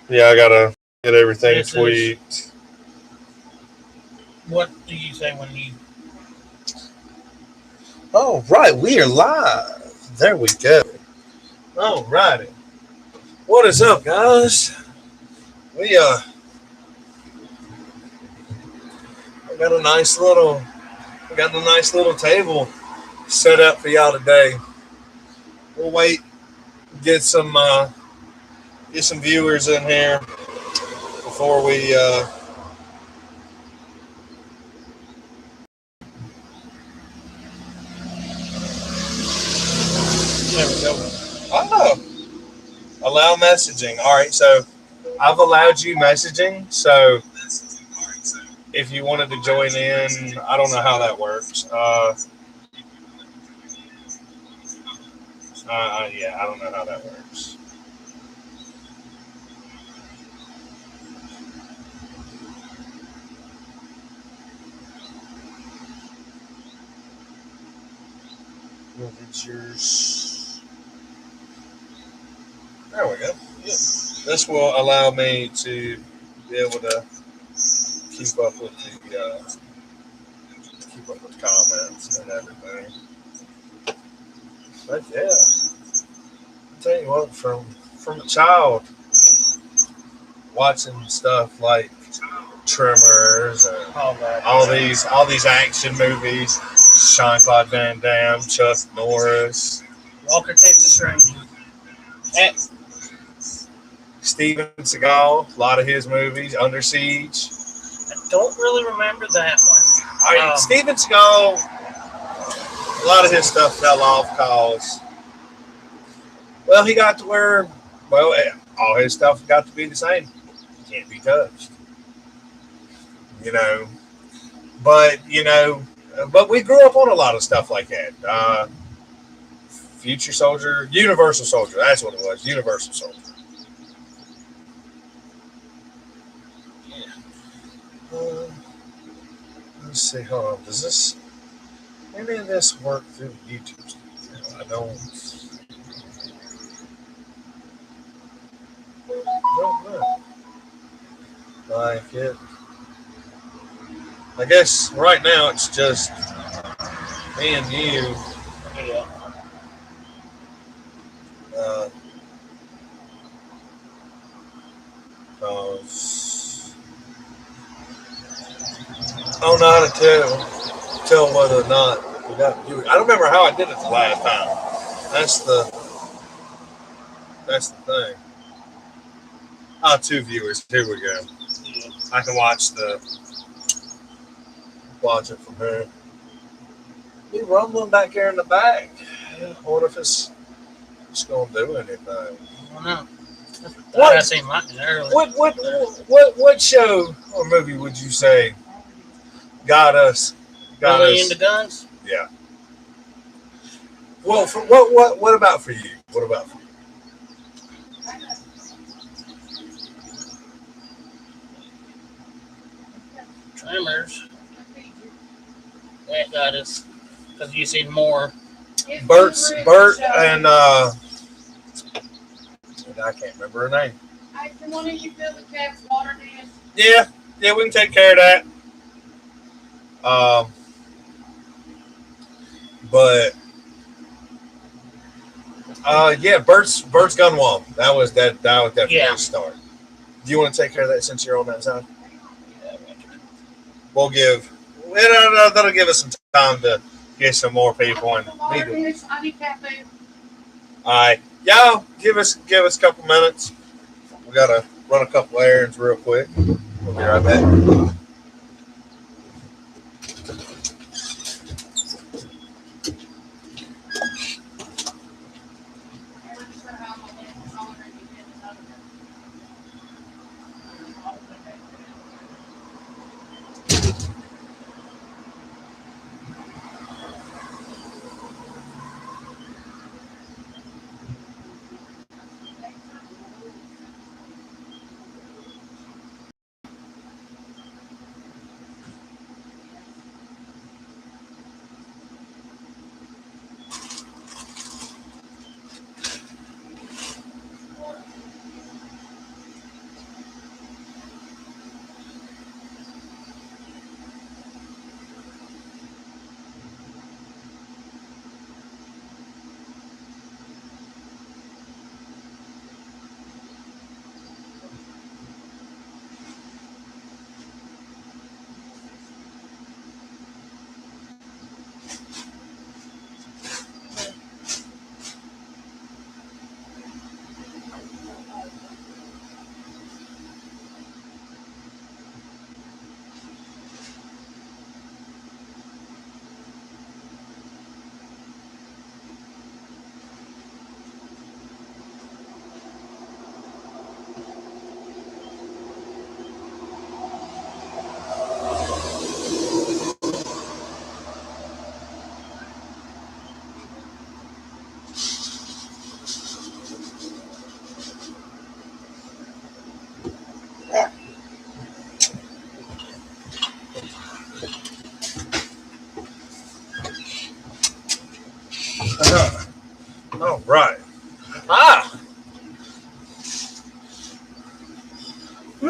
Yeah, I gotta get everything This is tweaked. what do you say when you? All right, we are live. There we go. All righty. What is up, guys? We got a nice little table set up for y'all today. We'll wait, get some viewers in here before we There we go. oh, allow messaging. All right, so I've allowed you messaging. So if you wanted to join in, I don't know how that works. Yeah, I don't know how that works. It's yours. There we go. Yep. This will allow me to be able to keep up with the comments and everything. But yeah, I'll tell you what, from a child watching stuff like Tremors and All that. all these action movies, Jean Claude Van Damme, Chuck Norris, Walker Texas Ranger. Eh, Steven Seagal, a lot of his movies, Under Siege. I don't really remember that one. I mean, Steven Seagal, a lot of his stuff fell off because, well, he got to where, well, all his stuff got to be the same. Can't be touched. You know, but we grew up on a lot of stuff like that. Future Soldier, Universal Soldier, that's what it was, Universal Soldier. Uh, let's see, hold on, does any of this work through YouTube Studio? I don't know. Like it. I guess right now it's just me and you. yeah. Uh, 'cause I don't know how to tell whether or not we got viewers. I don't remember how I did it the last time. That's the thing. Ah, two viewers. Here we go. Yeah. I can watch it from here. Be rumbling back here in the back. I wonder if it's gonna do anything. I don't know. What? I seen like it earlier. What show or movie would you say got us? Really into guns? Yeah. Well, for what about for you? What about for you? Tremors. That got us. Because you seen more. Bert and I can't remember her name. Can one of you fill the cat's water dish? Yeah, we can take care of that. But yeah, Bert's Gun Wall. That was definitely a start. Do you want to take care of that since you're on that side? We'll that'll give us some time to get some more people and I need cat food. all right, y'all give us a couple minutes. We gotta run a couple errands real quick. We'll be right back.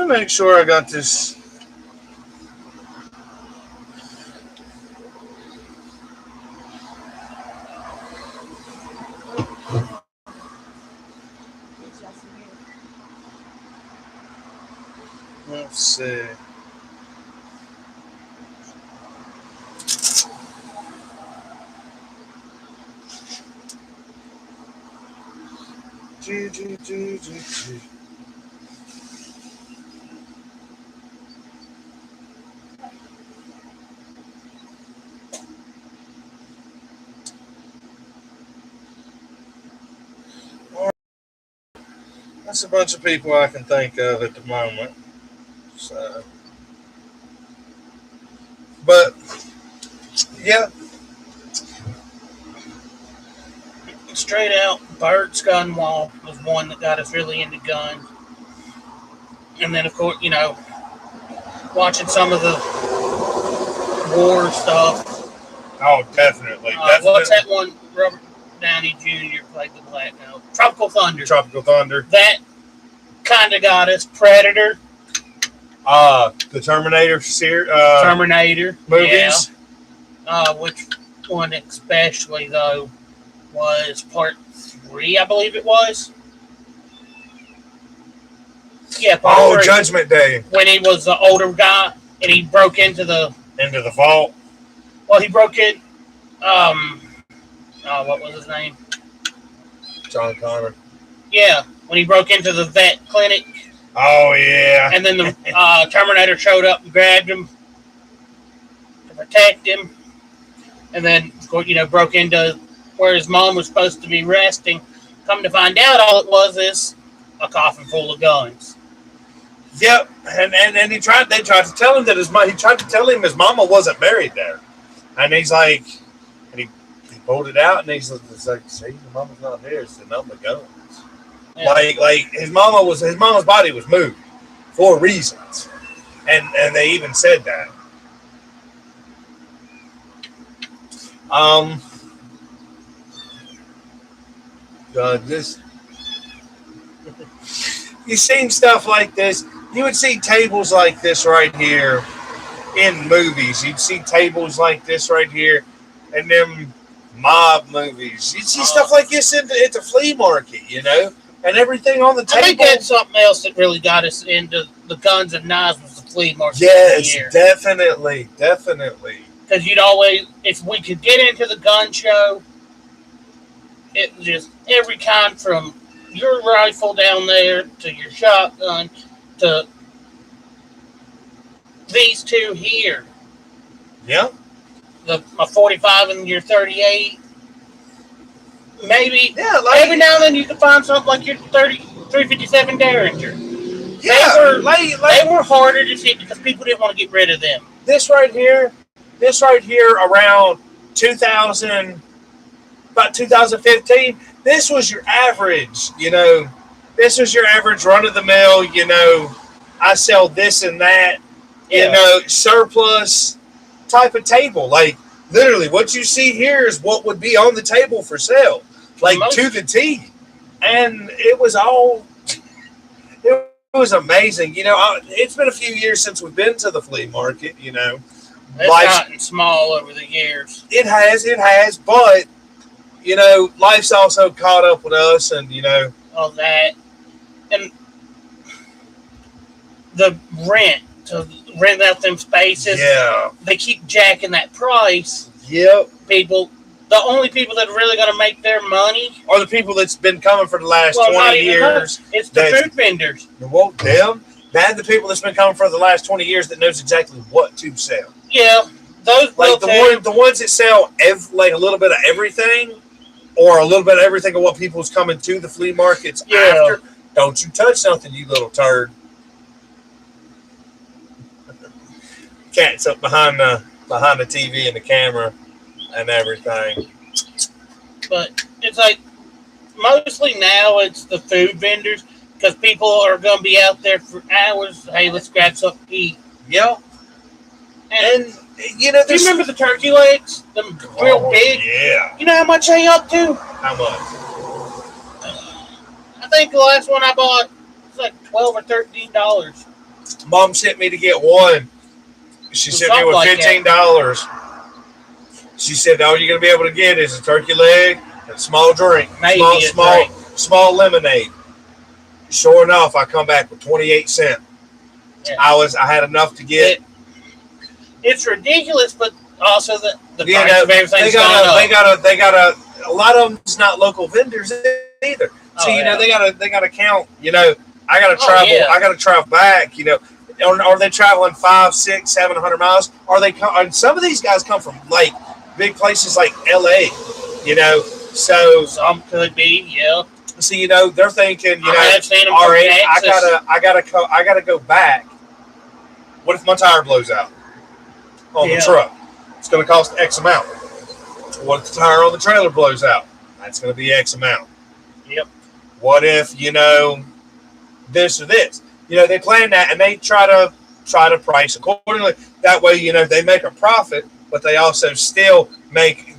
me make sure I got this. Let's see. G. That's a bunch of people I can think of at the moment. So, but yeah, Straight out, Bert's gun wall was one that got us really into guns. And then, of course, watching some of the war stuff. oh, definitely. What's that one? Robert Downey Jr. played the Black Note. Tropical Thunder. Tropical Thunder. That kind of got us. Predator. The Terminator Terminator. movies. Yeah. Which one especially, though, was part 3, I believe it was. Yeah, part 3. Judgment Day. When he was the older guy and he broke into the vault. Well, he broke in. What was his name? John Connor. Yeah, when he broke into the vet clinic. Oh yeah. And then the Terminator showed up and grabbed him to protect him, and then broke into where his mom was supposed to be resting. Come to find out, all it was is a coffin full of guns. Yep, and they tried to tell him that his mama wasn't buried there, and he's like, and he pulled it out, and he's like, see, your mama's not here. It's the number of guns. Yeah. Like his mama's body was moved for reasons, and they even said that. God, this. You've seen stuff like this. You would see tables like this right here in movies. You'd see tables like this right here in them mob movies. You'd see stuff like this at the flea market, and everything on the table. I think that's something else that really got us into the guns and knives was the flea market. Yes, definitely. Because you'd always, if we could get into the gun show, it was just every kind from your rifle down there to your shotgun to these two here. Yeah. A 45 and your 38. Maybe. Yeah. Every now and then you can find something like your 357 Derringer. Yeah. They were harder to see because people didn't want to get rid of them. This right here around 2000, about 2015. This was your average, This was your average run-of-the-mill, I sell this and that, surplus type of table. Like, literally, what you see here is what would be on the table for sale. Like, to the T. And it was amazing. It's been a few years since we've been to the flea market, It's gotten small over the years. It has, but life's also caught up with us, and all that, and the rent to rent out them spaces. Yeah, they keep jacking that price. Yep, the only people that are really going to make their money are the people that's been coming for the last 20 years. It's the food vendors. Well, the people that's been coming for the last 20 years that knows exactly what to sell. Yeah, those like the ones that sell like a little bit of everything. Or a little bit of everything of what people's coming to the flea markets after. Don't you touch something, you little turd. Cat's up behind the TV and the camera and everything. But it's like mostly now it's the food vendors because people are going to be out there for hours. Hey, let's grab something to eat. Yep. And do you remember the turkey legs? Them real big? Yeah. You know how much they up to? How much? I think the last one I bought was like $12 or $13. Mom sent me to get one. She sent me with $15. She said, all you're going to be able to get is a turkey leg and a small drink. Small lemonade. Sure enough, I come back with 28 cents. Yeah. I had enough to get. It's ridiculous, but also the price of everything's gone up. They got a lot of them. It's not local vendors either. So they got to count. I got to travel. I got to travel back. Are they traveling 500, 600, 700 miles? And some of these guys come from like big places like LA. So some could be, yeah. So they're thinking, I have seen them all right, I gotta go back. What if my tire blows out on the truck? It's going to cost X amount. What if the tire on the trailer blows out? That's going to be X amount. Yep. What if this or this? They plan that and they try to price accordingly. That way, they make a profit, but they also still make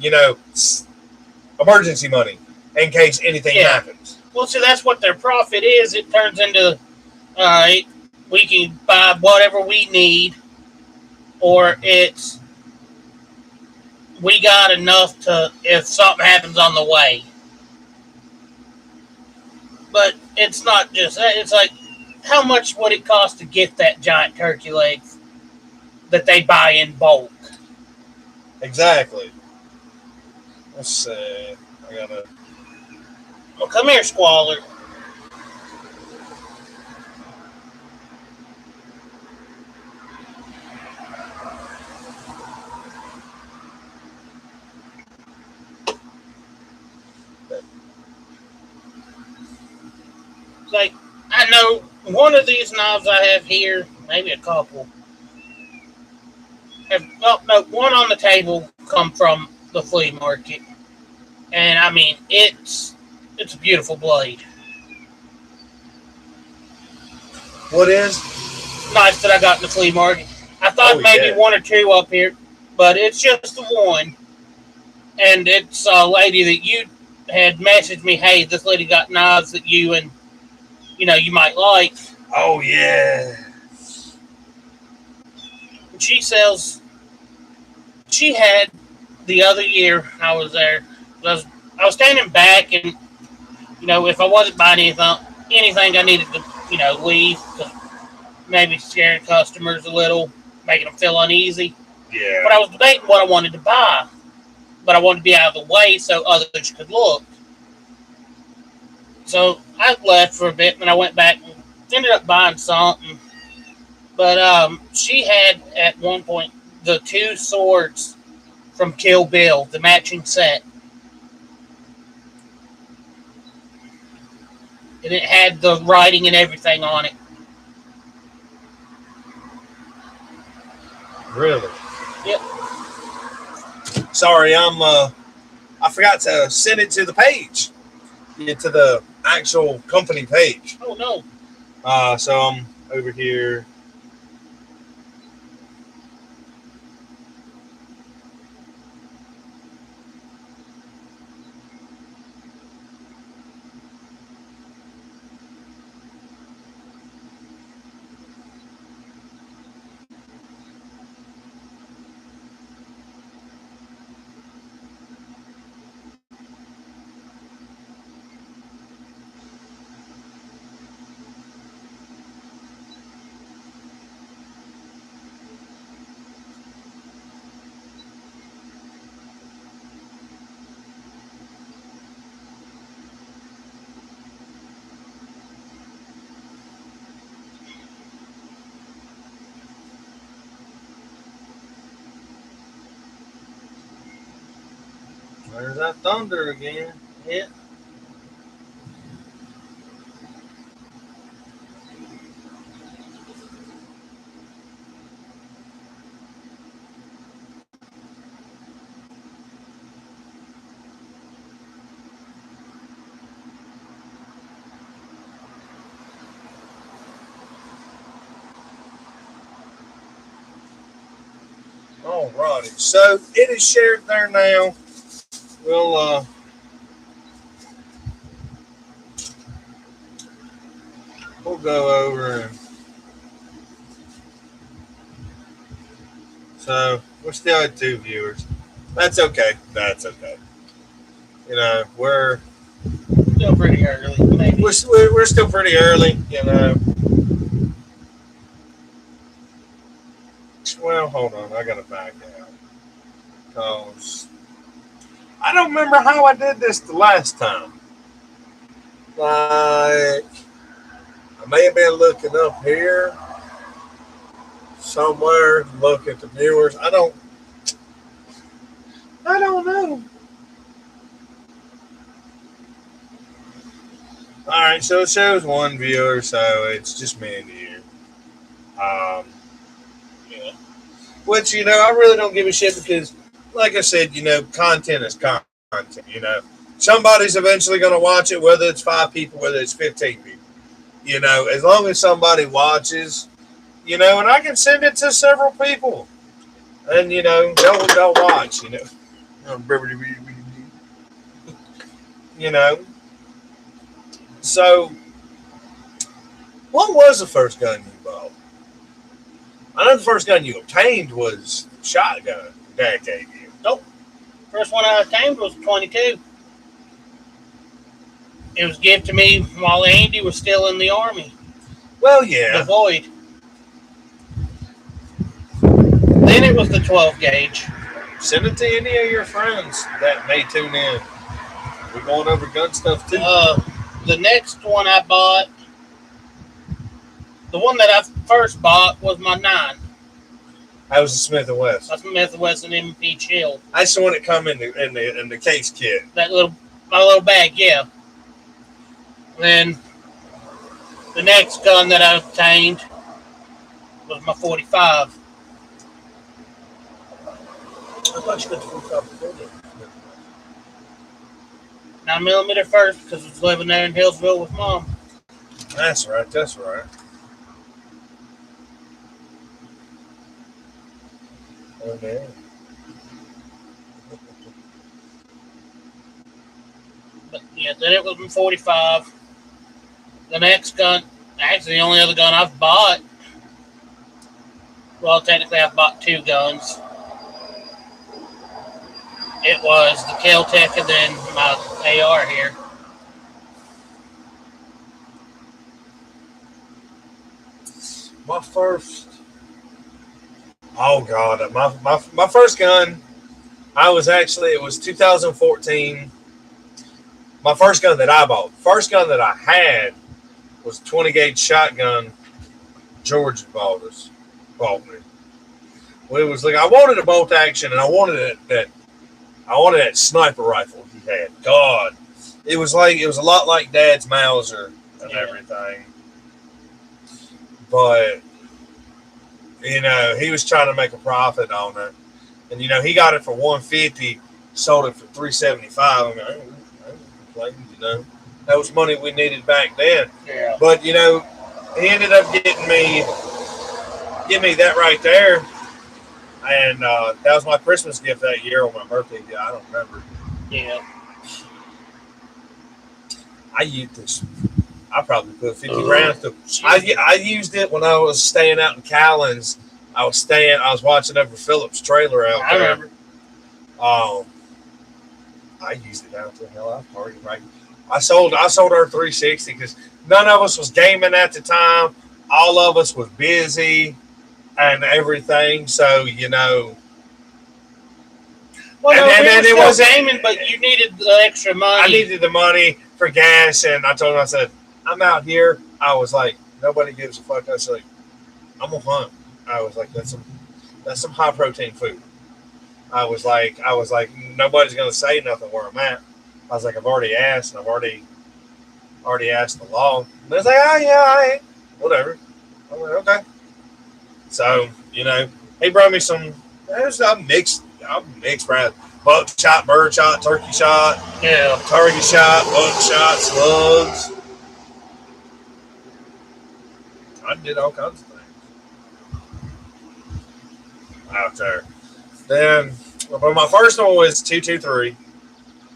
emergency money in case anything happens. Well, so that's what their profit is. It turns into, all right, we can buy whatever we need, or it's we got enough to if something happens on the way. But it's not just that. It's like, how much would it cost to get that giant turkey leg that they buy in bulk? Exactly. Let's see. I gotta. Well, come here, Squaller. It's like, I know one of these knives I have here, maybe a couple, one on the table come from the flea market. And I mean, it's a beautiful blade. What is? Knife that I got in the flea market. I thought maybe one or two up here, but it's just the one. And it's a lady that you had messaged me, hey, this lady got knives that you might like. Oh, yeah. She had the other year I was there, I was standing back and, if I wasn't buying anything I needed to, leave, to maybe scare customers a little, making them feel uneasy. Yeah. But I was debating what I wanted to buy. But I wanted to be out of the way so others could look. So I left for a bit, and I went back and ended up buying something. But she had, at one point, the two swords from Kill Bill, the matching set. And it had the writing and everything on it. Really? Yep. Sorry, I forgot to send it to the page. To the actual company page. Oh, no. So I'm over here. There's that thunder again. Yeah. Alrighty. So it is shared there now. We'll go over and So we're still at 2 viewers. That's okay. That's okay. You know, Still pretty early, maybe. we're still pretty early. You know. Well, hold on. I gotta back out because I don't remember how I did this the last time. Like I may have been looking up here somewhere. Look at the viewers. I don't know. All right, so it shows 1 viewer, so it's just me and you. Yeah. Which, you know, I really don't give a shit because, like I said, you know, content is content. You know, somebody's eventually going to watch it, whether it's 5 people, whether it's 15 people. You know, as long as somebody watches, you know, and I can send it to several people, and you know, they'll watch. You know, you know. So, what was the first gun you bought? I know the first gun you obtained was shotgun. Dad gave you. Nope. First one I obtained was 22. It was given to me while Andy was still in the Army. Well, The yeah. Void. Then it was the 12 gauge. Send it to any of your friends that may tune in. We're going over gun stuff too. The next one I bought, the one that I first bought was my 9. I was a Smith and Wesson. That's Smith&Wesson MP Chill. That's the one that come in the case kit. My little bag, yeah. Then the next gun that I obtained was my 45. I thought you got the 45 before that. 9mm first because I was living there in Hillsville with Mom. That's right. That's right. Oh man. But yeah, then it was my 45. The next gun, actually the only other gun I've bought, well, technically I've bought 2 guns. It was the Kel-Tec and then my AR here. My first. Oh God, my first gun. It was 2014. My first gun that I bought. First gun that I had was 20 gauge shotgun. George bought me. Well, it was like I wanted a bolt action, and I wanted that sniper rifle he had. God, it was a lot like Dad's Mauser and everything. But you know, he was trying to make a profit on it, and you know, he got it for $150, sold it for $375. I mean, I ain't complaining, you know, that was money we needed back then. Yeah. But you know, he ended up getting me that right there. And that was my Christmas gift that year on my birthday. Yeah, I don't remember. Yeah. I used this. I probably put 50 rounds through. I used it when I was staying out in Cowlins. I was watching over Phillips' trailer out there. I remember. I used it out there. Hell, I partied right. I sold our 360 because none of us was gaming at the time. All of us was busy and everything. So, you know. Well, and no, it was gaming, but you needed the extra money. I needed the money for gas, and I told him, I said, I'm out here. I was like, nobody gives a fuck. I was like, I'm gonna hunt. I was like, that's some high protein food. I was like, nobody's gonna say nothing where I'm at. I was like, I've already asked, and I've already asked the law. And they was like, oh yeah, I ain't. Whatever. I'm like, okay. So, you know, he brought me some. I'm mixed, right? Buckshot, bird shot, turkey shot, target shot, buckshot, slugs. I did all kinds of things out there. Then, but my first one was 223.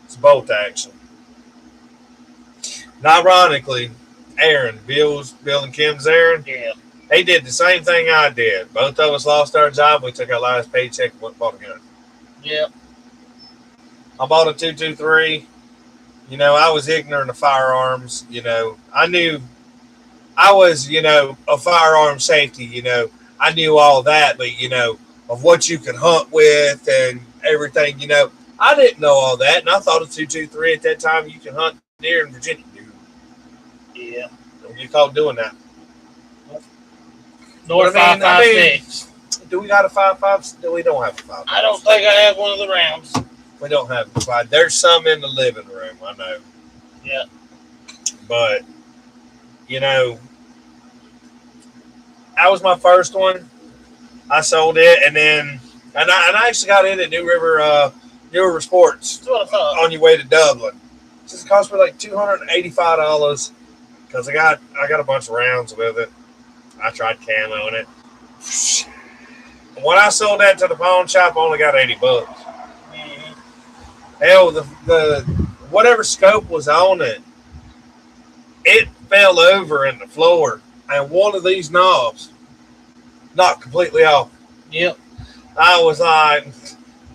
It's bolt action. And ironically, Aaron, Bill and Kim's Aaron. Yeah. He did the same thing I did. Both of us lost our job. We took our last paycheck and went and bought a gun. Yep. I bought a 223. I was ignorant of firearms. I knew I was, a firearm safety. I knew all that, but of what you could hunt with and everything. I didn't know all that, and I thought a 223 at that time you can hunt deer in Virginia. Yeah. Don't get caught doing that. Nor 5.56. Do we got a 5.5? No, we don't have a 5.5. I don't think I have one of the rounds. We don't have a 5. There's some in the living room, I know. Yeah. But, that was my first one. I sold it, and I actually got in at New River Sports. That's what I thought. On your way to Dublin. It cost me like $285 because I got a bunch of rounds with it. I tried camoing it. When I sold that to the pawn shop, I only got $80. Mm-hmm. Hell, the whatever scope was on it, it fell over in the floor, and one of these knobs knocked completely off. Yep. I was like,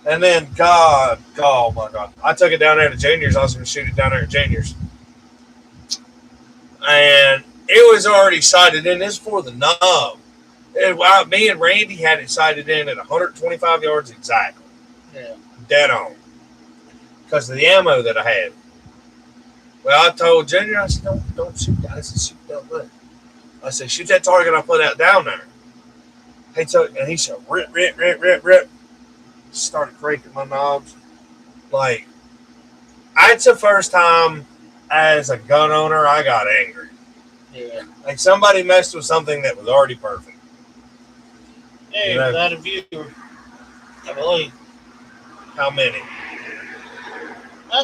and then oh my God, I took it down there to Juniors. I was going to shoot it down there at Juniors, and it was already sighted in. This for the knob. Me and Randy had it sighted in at 125 yards exactly. Yeah. Dead on. Because of the ammo that I had. Well, I told Junior, I said, don't shoot that. I said, shoot that way. I said, shoot that target I put out down there. He said, rip. Started breaking my knobs. Like, it's the first time as a gun owner I got angry. Yeah. Like somebody messed with something that was already perfect. Hey, without a viewer, I believe. How many?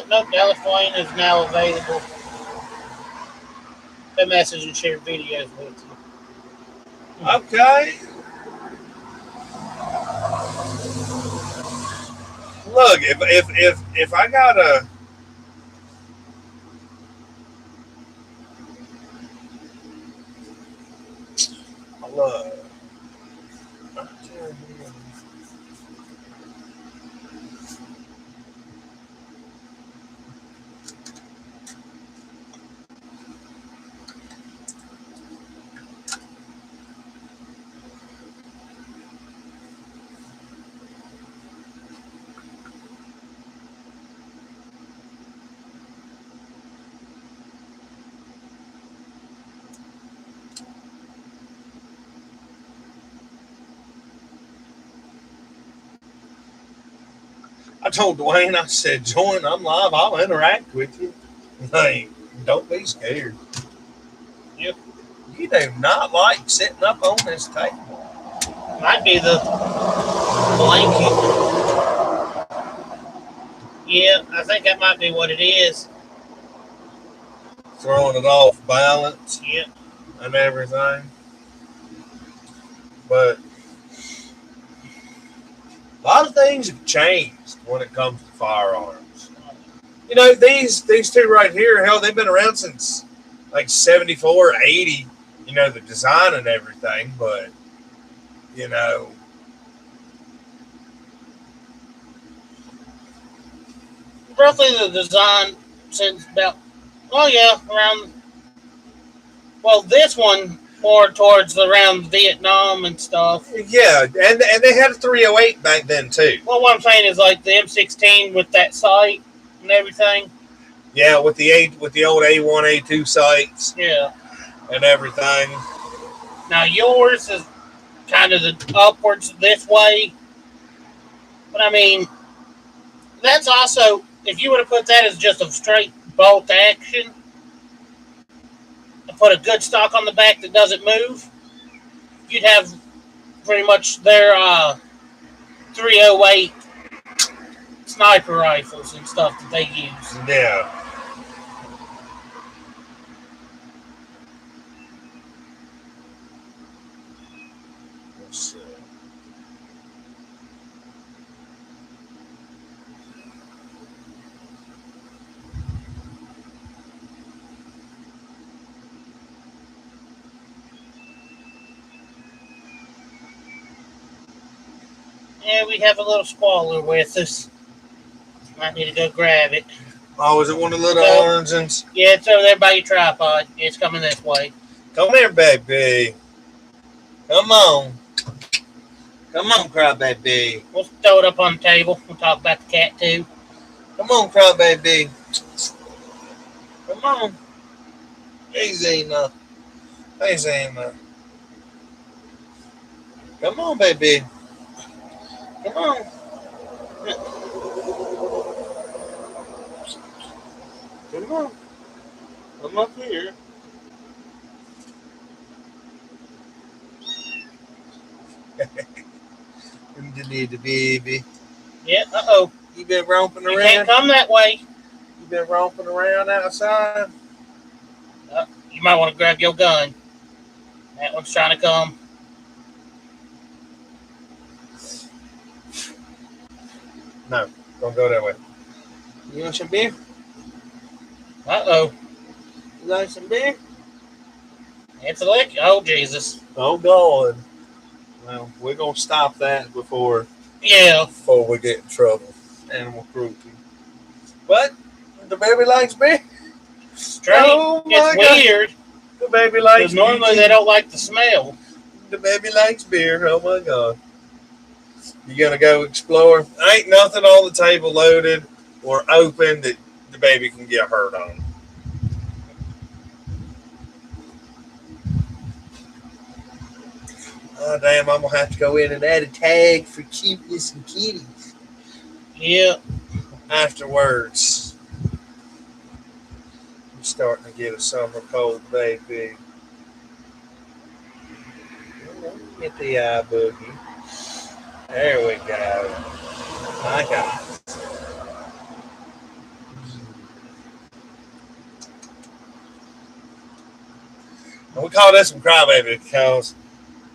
No, Dallas Wayne is now available. They message and share videos with you. Okay. Look, if I got a look. I told Dwayne, I said, join, I'm live, I'll interact with you. Like, don't be scared. Yep. You do not like sitting up on this table. Might be the blanket. Yeah, I think that might be what it is. Throwing it off balance. Yep. And everything. But a lot of things have changed when it comes to firearms. These two right here, hell, they've been around since like 74, 80, the design and everything, but, Roughly the design since about, around, this one more towards around Vietnam and stuff. Yeah, and they had a 308 back then too. Well, what I'm saying is like the M16 with that sight and everything. Yeah, with the old A1, A2 sights. Yeah. And everything. Now yours is kind of the upwards this way. But I mean, that's also, if you would have put that as just a straight bolt action, and put a good stock on the back that doesn't move, you'd have pretty much their 308 sniper rifles and stuff that they use. Yeah. Let's see. Yeah, we have a little squaller with us. Might need to go grab it. Oh, is it one of the little No. orange ones? Yeah, it's over there by your tripod. It's coming this way. Come here, baby. Come on. Come on, crybaby. We'll throw it up on the table. We'll talk about the cat too. Come on, crybaby. Come on. Hey, Zena. Hey, Zena. Come on, baby. Come on. Come on. Come up here. You need the baby. Yeah, uh-oh. You been romping You around? can't come that way. You been romping around outside? You might want to grab your gun. That one's trying to come. No, don't go that way. You want some beer? Uh-oh. You like some beer? It's a lick. Oh, Jesus. Oh, God. Well, we're going to stop that before Yeah. we get in trouble. Animal cruelty. But the baby likes beer. Strange. Oh, my It's God. weird. The baby likes Because normally they don't like the smell. The baby likes beer. Oh, my God. You going to go explore? Ain't nothing on the table loaded or open that the baby can get hurt on. Oh, damn, I'm going to have to go in and add a tag for cuteness and kitties Yeah. afterwards. I'm starting to get a summer cold, baby. Get the eye boogie. There we go. My God. And we call this some crybaby because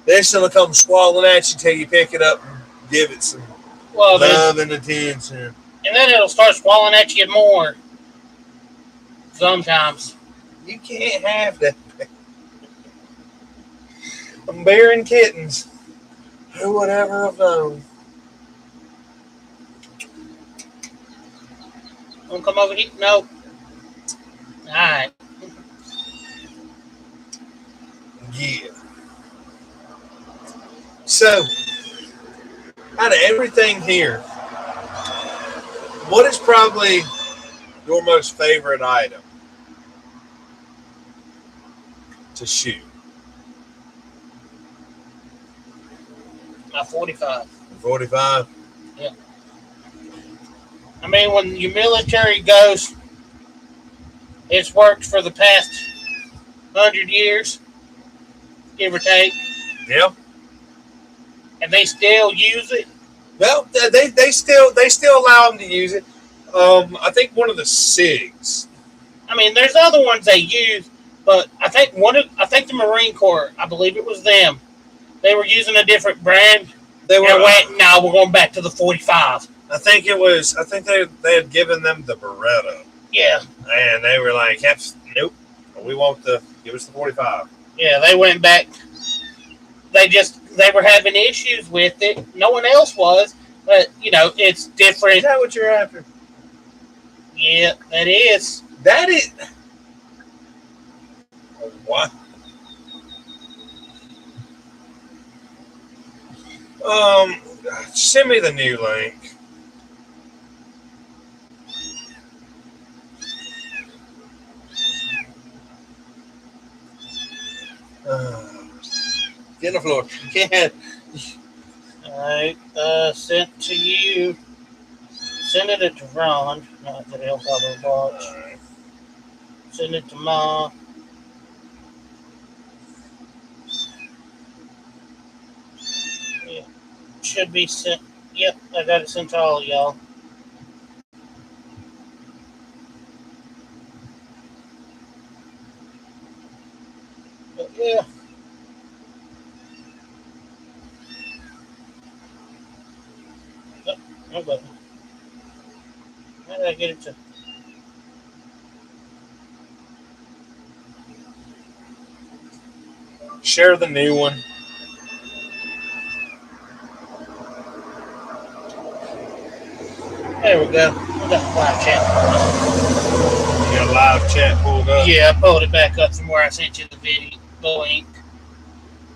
this will come squalling at you till you pick it up and give it some love and attention. And then it'll start swallowing at you more. Sometimes. You can't have that. I'm bear and kittens. Who would ever have known? Don't come over here. No. Alright. Yeah. So, out of everything here, what is probably your most favorite item to shoot? My 45. 45? Yeah. I mean, when your military goes, it's worked for the past 100 years, give or take. Yeah. And they still use it. Well, they still allow them to use it. I think one of the SIGs. I mean, there's other ones they use, but I think the Marine Corps, I believe it was them. They were using a different brand. They were. No, we're going back to the 45. I think it was. I think they had given them the Beretta. Yeah. And they were like, nope, we want give us the 45. Yeah, they went back. They were having issues with it. No one else was, but it's different. Is that what you're after? Yeah, that is. That is. What? Send me the new link. Get on the floor. You can't. Alright, sent to you. Send it to Ron. Not that he'll probably watch. Right. Send it to Ma. Yeah. Should be sent. Yep, I got it sent to all of y'all. But yeah. Oh, no button. How did I get it to? Share the new one. There we go. We got the live chat. You got a live chat pulled up. Yeah, I pulled it back up from where I sent you the video, the link.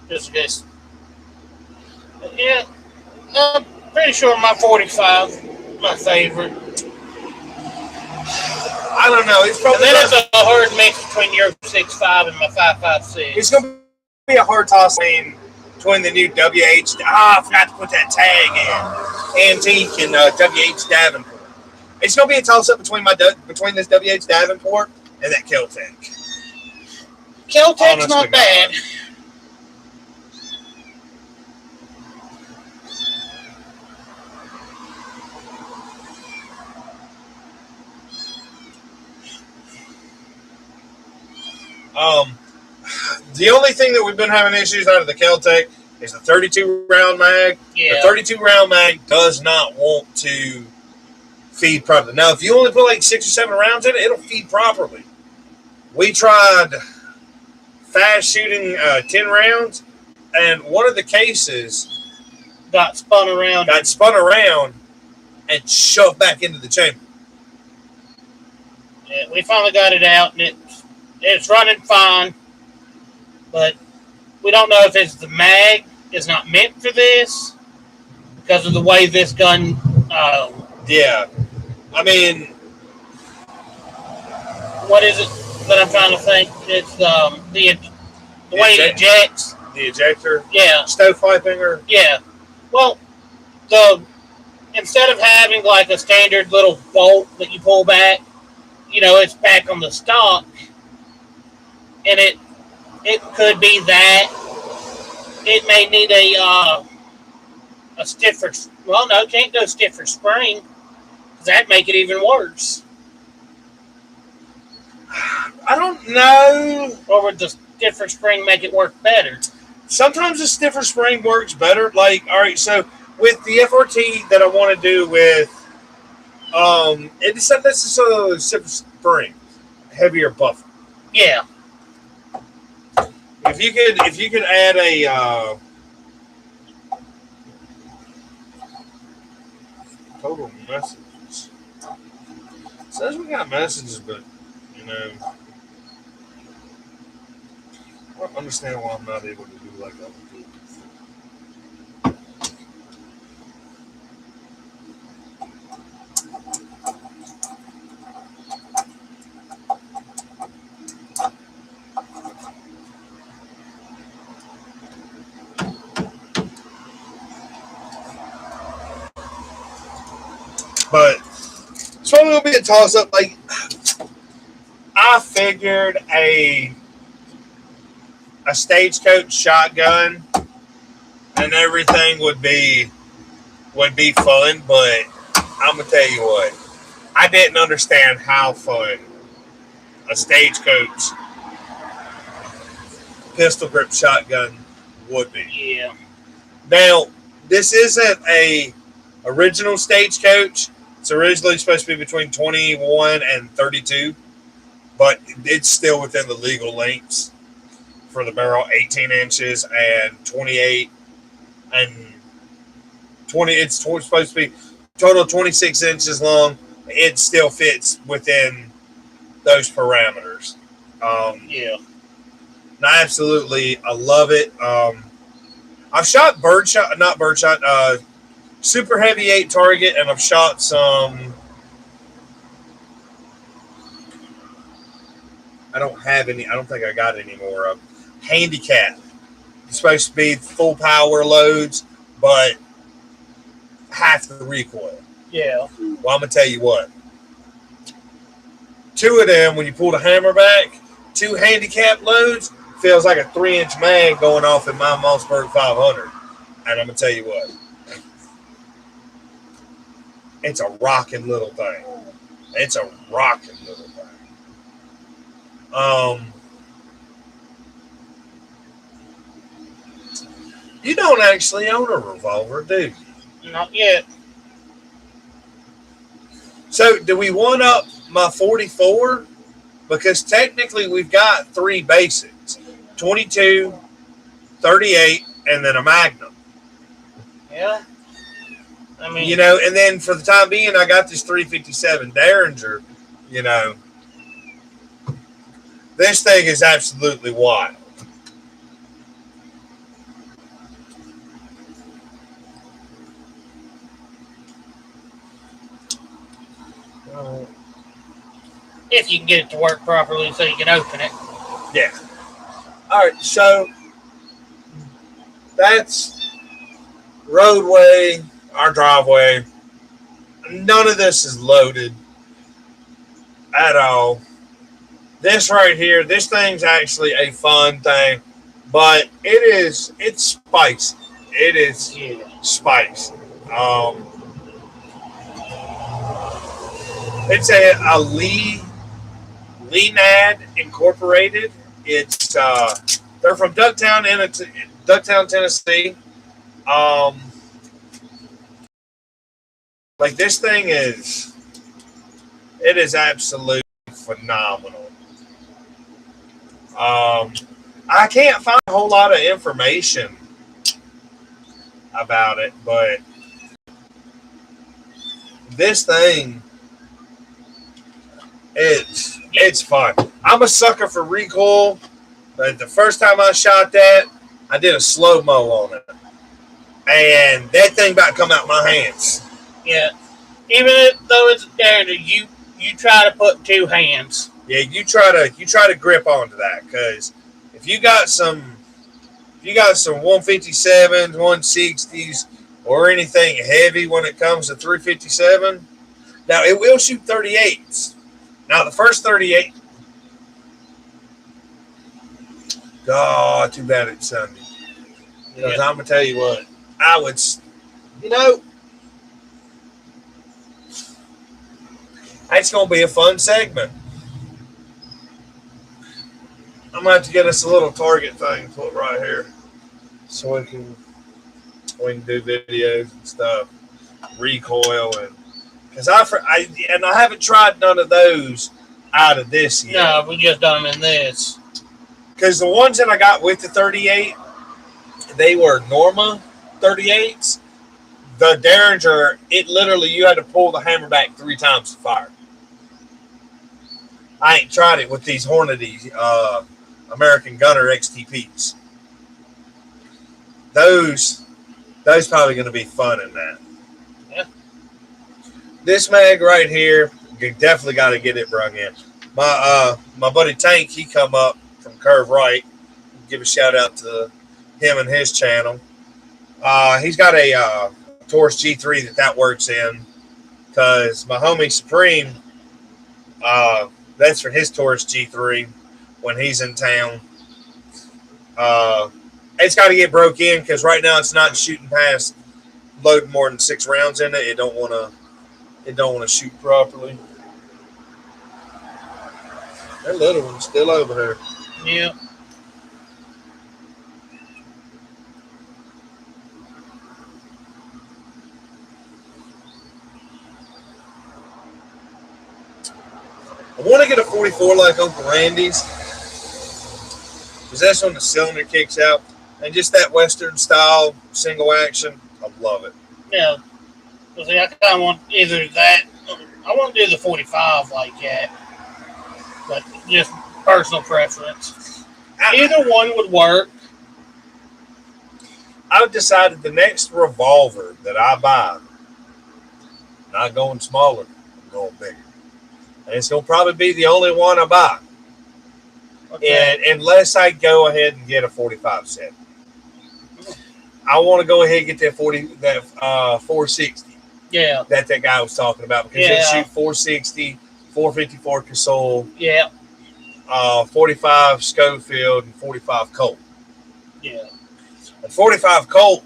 Just this. Yeah, I'm pretty sure my 45, my favorite. I don't know. It's probably and then it's a hard mix between your 6.5 and my 5.56. It's going to be a hard toss between the new WH. I forgot to put that tag in. Antique and WH Davenport. It's going to be a toss up between this WH Davenport and that Kel-Tec. Kel-Tec's not bad. The only thing that we've been having issues out of the Kel-Tec is the 32 round mag. Yeah. The 32 round mag does not want to feed properly. Now, if you only put like 6 or 7 rounds in it, it'll feed properly. We tried fast shooting 10 rounds, and one of the cases got spun around and shoved back into the chamber. Yeah, we finally got it out, and it's running fine. But we don't know if it's the mag is not meant for this because of the way this gun. Yeah, I mean, what is it that I'm trying to think? It's the way it ejects. The ejector. Yeah. Stovepiping or. Yeah. Well, instead of having like a standard little bolt that you pull back, it's back on the stock, and it could be that it may need a stiffer. Well, no, can't go stiffer spring because that'd make it even worse. I don't know. Or would the stiffer spring make it work better? Sometimes the stiffer spring works better. Like, all right, so with the FRT that I want to do with, it's not necessarily a stiffer spring, heavier buffer. Yeah. If you could add a total messages. It says we got messages, but I don't understand why I'm not able to do like that. But it's probably gonna be a toss up. Like I figured a stagecoach shotgun and everything would be fun, but I'm gonna tell you what, I didn't understand how fun a stagecoach pistol grip shotgun would be. Yeah. Now, this isn't a original stagecoach. It's originally supposed to be between 21 and 32, but it's still within the legal lengths for the barrel, 18 inches and 28 and 20. It's supposed to be total 26 inches long. It still fits within those parameters. Yeah. I love it. I've shot super heavy 8 target, and I've shot some. I don't think I got any more of handicap. It's supposed to be full power loads, but half the recoil. Yeah. Well, I'm gonna tell you what. 2 of them, when you pull the hammer back, 2 handicap loads feels like a 3-inch mag going off in my Mossberg 500. And I'm gonna tell you what. It's a rocking little thing. You don't actually own a revolver, do you? Not yet. So, do we one up my 44? Because technically we've got 3 basics. 22, 38, and then a Magnum. Yeah. I mean, You know, and then for the time being, I got this 357 Derringer. You know, this thing is absolutely wild. if you can get it to work properly so you can open it. Yeah. All right, so that's roadway, our driveway. None of this is loaded at all. This right here, this thing's actually a fun thing, but it's spicy. It is spicy. It's a Leanad Incorporated. It's they're from Ducktown, Tennessee. Um, like this thing it is absolutely phenomenal. I can't find a whole lot of information about it, but this thing, it's fun. I'm a sucker for recoil. But the first time I shot that, I did a slow mo on it, and that thing about to come out my hands. Yeah, even though it's a Derringer, you try to put two hands. Yeah, you try to grip onto that, because if you got some 157s, 160s, or anything heavy when it comes to 357, now it will shoot 38s. Now the first 38. God, too bad it's Sunday. Because I'm going to tell you what, I would, it's going to be a fun segment. I'm going to have to get us a little target thing put right here so we can do videos and stuff, recoil, and because I haven't tried none of those out of this yet. No, we just done them in this. Because the ones that I got with the 38, they were Norma 38s. The Derringer, it literally, you had to pull the hammer back 3 times to fire. I ain't tried it with these Hornady American Gunner XTPs. Those probably going to be fun in that. Yeah. This mag right here, you definitely got to get it brung in. My buddy Tank, he come up from Curve Right. Give a shout out to him and his channel. He's got a Taurus G3 that works in, because my homie Supreme, that's for his Taurus G3 when he's in town. It's got to get broke in, because right now it's not shooting past loading more than 6 rounds in it. It don't want to shoot properly. That little one's still over here. Yeah. I want to get a 44 like Uncle Randy's, because that's when the cylinder kicks out, and just that Western style single action, I love it. Yeah. See, I kind of want either that. I want to do the 45 like that, but just personal preference. Either one would work. I've decided the next revolver that I buy, not going smaller, I'm going bigger. And it's going to probably be the only one I buy. Okay. And unless I go ahead and get a 45 set. I want to go ahead and get that 460. Yeah. That guy was talking about, because they shoot 460, 454 Casull. Yeah. 45 Schofield and 45 Colt. Yeah. And 45 Colt,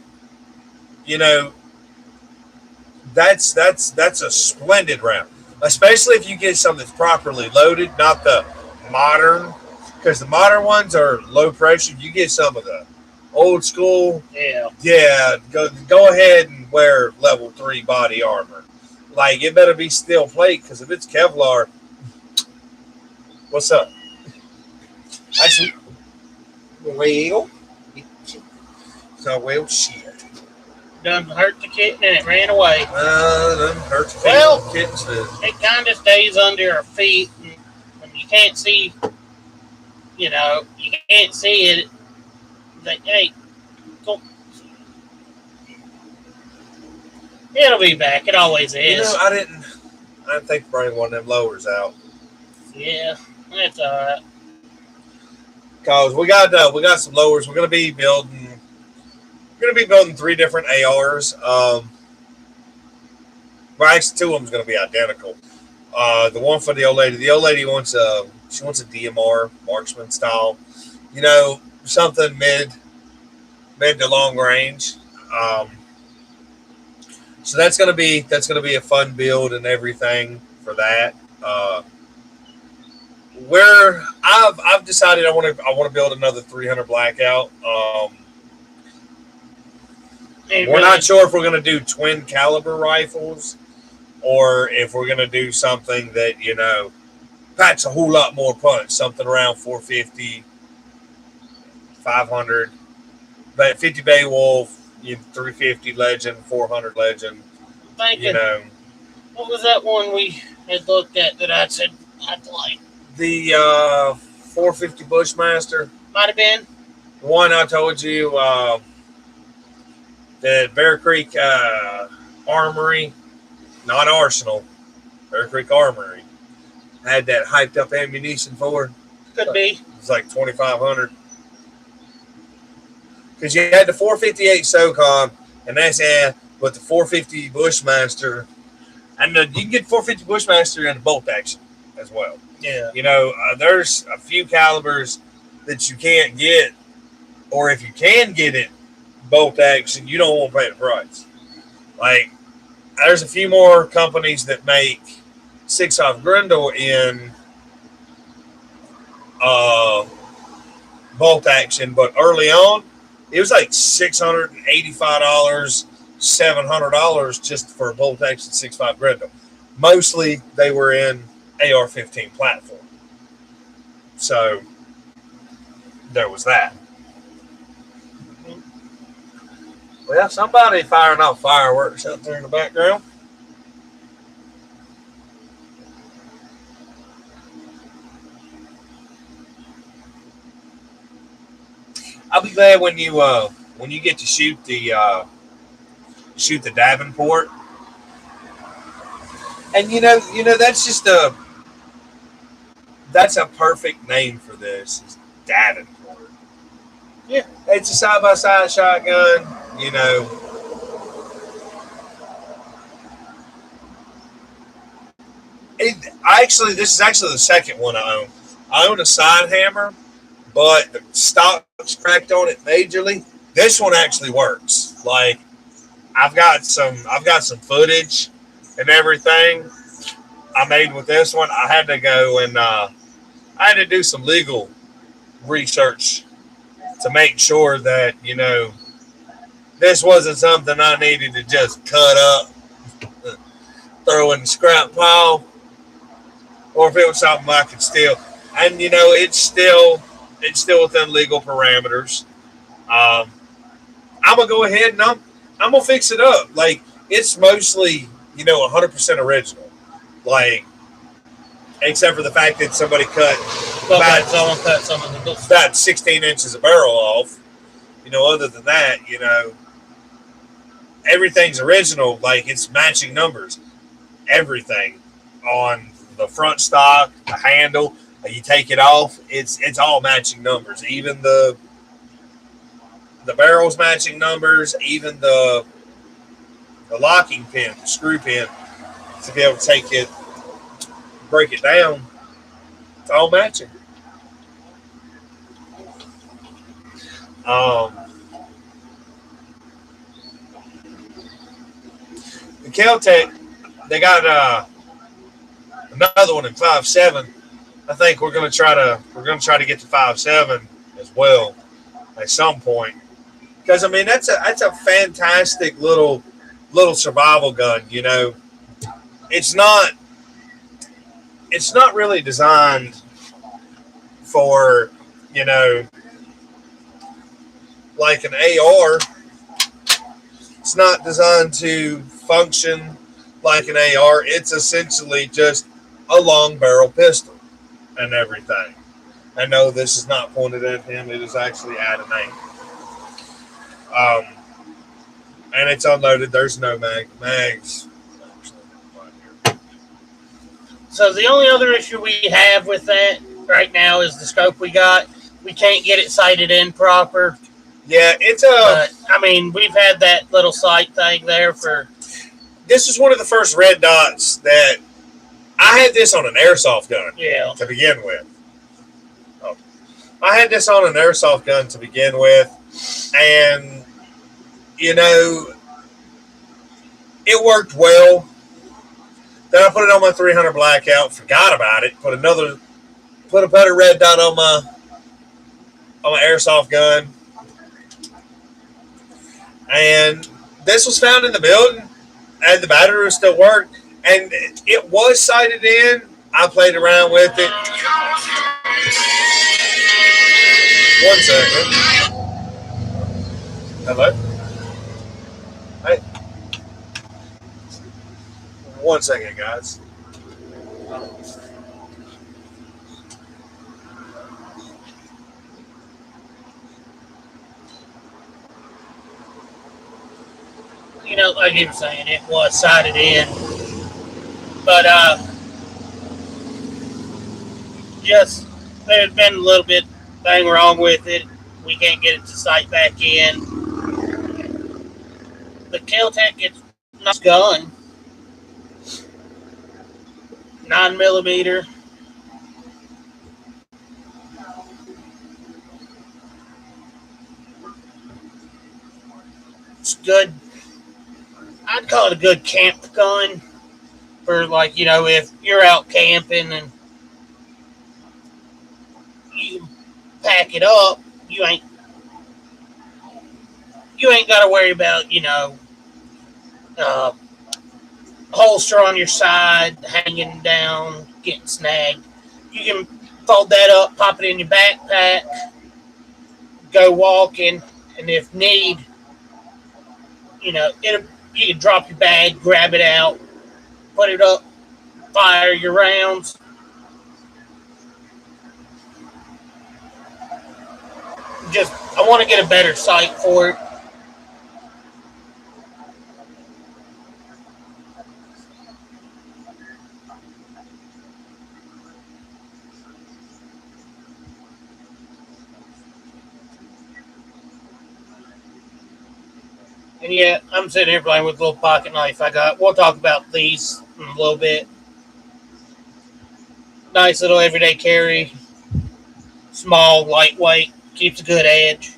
that's a splendid round, especially if you get something that's properly loaded, not the modern, because the modern ones are low pressure. You get some of the old school. Yeah. Go ahead and wear level 3 body armor. Like, it better be steel plate, because if it's Kevlar, what's up? Well, shit. done hurt the kitten and it ran away. It doesn't hurt the Well, kittens food. It kind of stays under our feet, and when you can't see, you can't see it. Like, hey, go. It'll be back. It always is. I didn't think to bring one of them lowers out. Yeah, that's all right. Cause we got some lowers. We're gonna be building 3 different ARs. Well, actually, 2 of them is gonna be identical. The one for the old lady wants a DMR marksman style. Something mid to long range. So that's gonna be a fun build and everything for that. Where I've decided I want to build another 300 blackout. We're not sure if we're going to do twin caliber rifles or if we're going to do something that packs a whole lot more punch, something around 450, 500, but 50 Beowulf, 350 Legend, 400 Legend. Thinking, what was that one we had looked at that I said I'd like? The 450 Bushmaster. Might have been. The one I told you, the Bear Creek Armory, not Arsenal, Bear Creek Armory, had that hyped up ammunition for. Could be. It's like 2,500. Because you had the 458 SOCOM, and that's but the 450 Bushmaster, and you can get 450 Bushmaster in the bolt action as well. Yeah. There's a few calibers that you can't get, or if you can get it, bolt action, you don't want to pay the price. Like, there's a few more companies that make 6.5 Grendel in bolt action, but early on, it was like $685, $700 just for a bolt action 6.5 Grendel. Mostly they were in AR-15 platform. So there was that. Well, somebody firing off fireworks out there in the background. I'll be glad when you get to shoot the Davenport. And that's a perfect name for this, is Davenport. Yeah. It's a side-by-side shotgun, This is actually the second one I own. I own a side hammer, but the stock's cracked on it majorly. This one actually works. Like, I've got some footage and everything I made with this one. I had to go and I had to do some legal research to make sure that, this wasn't something I needed to just cut up, throw in the scrap pile, or if it was something I could steal. And, it's still within legal parameters. I'm going to go ahead and I'm going to fix it up. Like, it's mostly, 100% original. Like, except for the fact that somebody cut about 16 inches of barrel off. Other than that, everything's original. Like, it's matching numbers. Everything on the front stock, the handle, you take it off, it's all matching numbers. Even the barrel's matching numbers, even the locking pin, the screw pin, to be able to take it, break it down, it's all matching. The Kel-Tec, they got another one in 5.7. I think we're gonna try to get to 5.7 as well at some point, because that's a fantastic little survival gun. It's not really designed for like an AR It's not designed to function like an AR. It's essentially just a long barrel pistol and everything. I know this is not pointed at him. It is actually at an angle. And it's unloaded. There's no mags. So the only other issue we have with that right now is the scope we got. We can't get it sighted in proper. Yeah, it's But, I mean, we've had that little sight thing there for... This is one of the first red dots that... I had this on an airsoft gun to begin with. I had this on an airsoft gun to begin with, and, you know, it worked well. Then I put it on my 300 blackout, forgot about it, put a better red dot on my airsoft gun. And this was found in the building, and the battery still worked, and it was sighted in. I played around with it. 1 second. Hello? Hey. 1 second, guys. You know, like you were saying, it was sighted in. But, just, there's been a little bit thing wrong with it. We can't get it to sight back in. The Kel-Tec, it's a nice gun. 9mm. It's good. I'd call it a good camp gun for, like, you know, if you're out camping and you pack it up, you ain't got to worry about, you know, holster on your side, hanging down, getting snagged. You can fold that up, pop it in your backpack, go walking, and if need, you know, you can drop your bag, grab it out, put it up, fire your rounds. I want to get a better sight for it. And yeah, I'm sitting here playing with a little pocket knife I got. We'll talk about these in a little bit. Nice little everyday carry. Small, lightweight, keeps a good edge.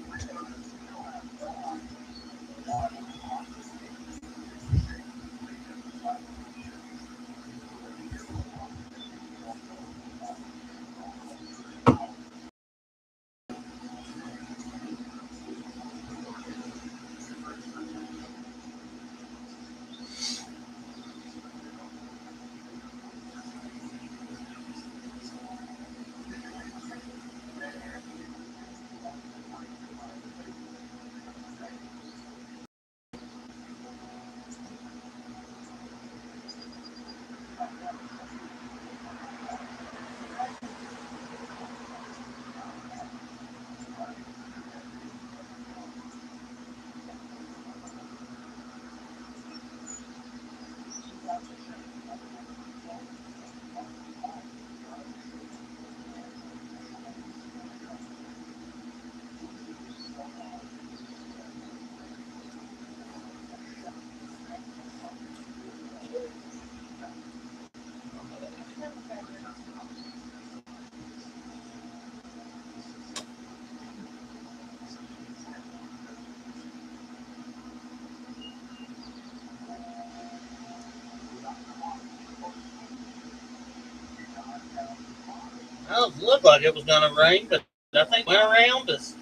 Well, it looked like it was going to rain, but I think it went around us.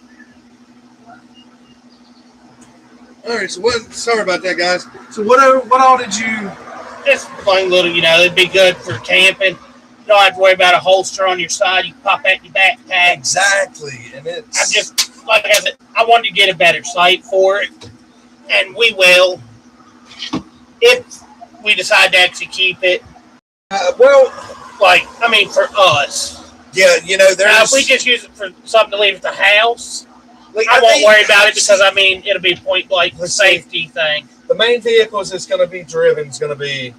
All right, so sorry about that, guys. So what all did you... Just plain little, you know, it'd be good for camping. You don't have to worry about a holster on your side. You can pop that in your backpack. Exactly. And I just, like I said, I wanted to get a better sight for it. and we will if we decide to actually keep it. Well, For us. yeah, there's. Now, if we just use it for something to leave at the house, like, I won't worry about it because it'll be point blank safety thing. The main vehicles that's going to be driven is going to be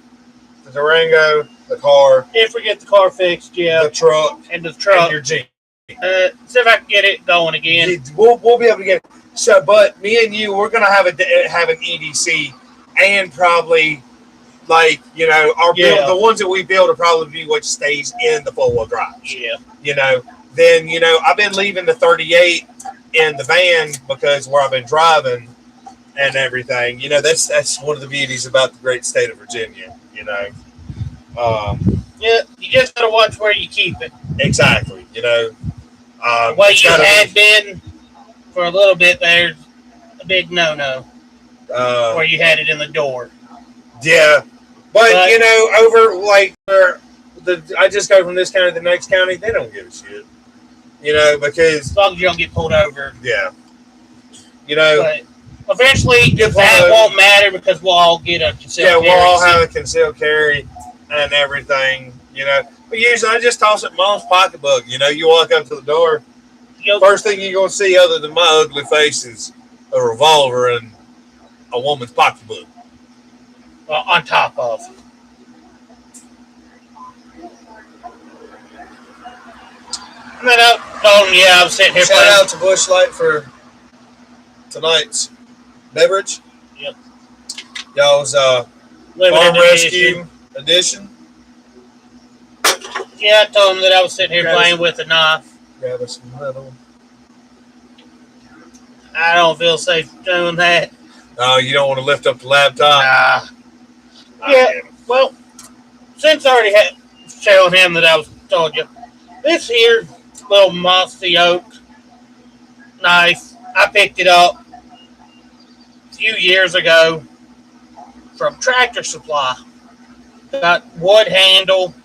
the Durango, the car. If we get the car fixed, yeah. The truck. And the truck. And your Jeep. See if I can get it going again. We'll be able to get it. So, but me and you, we're going to have an EDC and probably, the ones that we build will probably be what stays in the four-wheel drive. Yeah. Then, I've been leaving the 38 in the van because where I've been driving and everything. That's one of the beauties about the great state of Virginia, Yeah, you just got to watch where you keep it. Exactly, Well, you had been for a little bit there's a big no-no where you had it in the door. Yeah, but over where I just go from this county to the next county, they don't give a shit. Because as long as you don't get pulled over. Yeah. But eventually that won't matter because we'll all get a concealed carry. Yeah, we'll all have a concealed carry and everything. But usually I just toss it in Mom's pocketbook. You walk up to the door. First thing you're going to see other than my ugly face is a revolver and a woman's pocketbook. On top of. And then I was sitting here. Shout out to Bush Light for tonight's beverage. Yep. Y'all's Farm Rescue Edition. Yeah, I told him that I was sitting here playing with a knife. Grab us some metal. I don't feel safe doing that. No, you don't want to lift up the laptop. Nah. Yeah, well, since I already had telling him that I was told you, this here little mossy oak knife, I picked it up a few years ago from Tractor Supply. Got wood handle,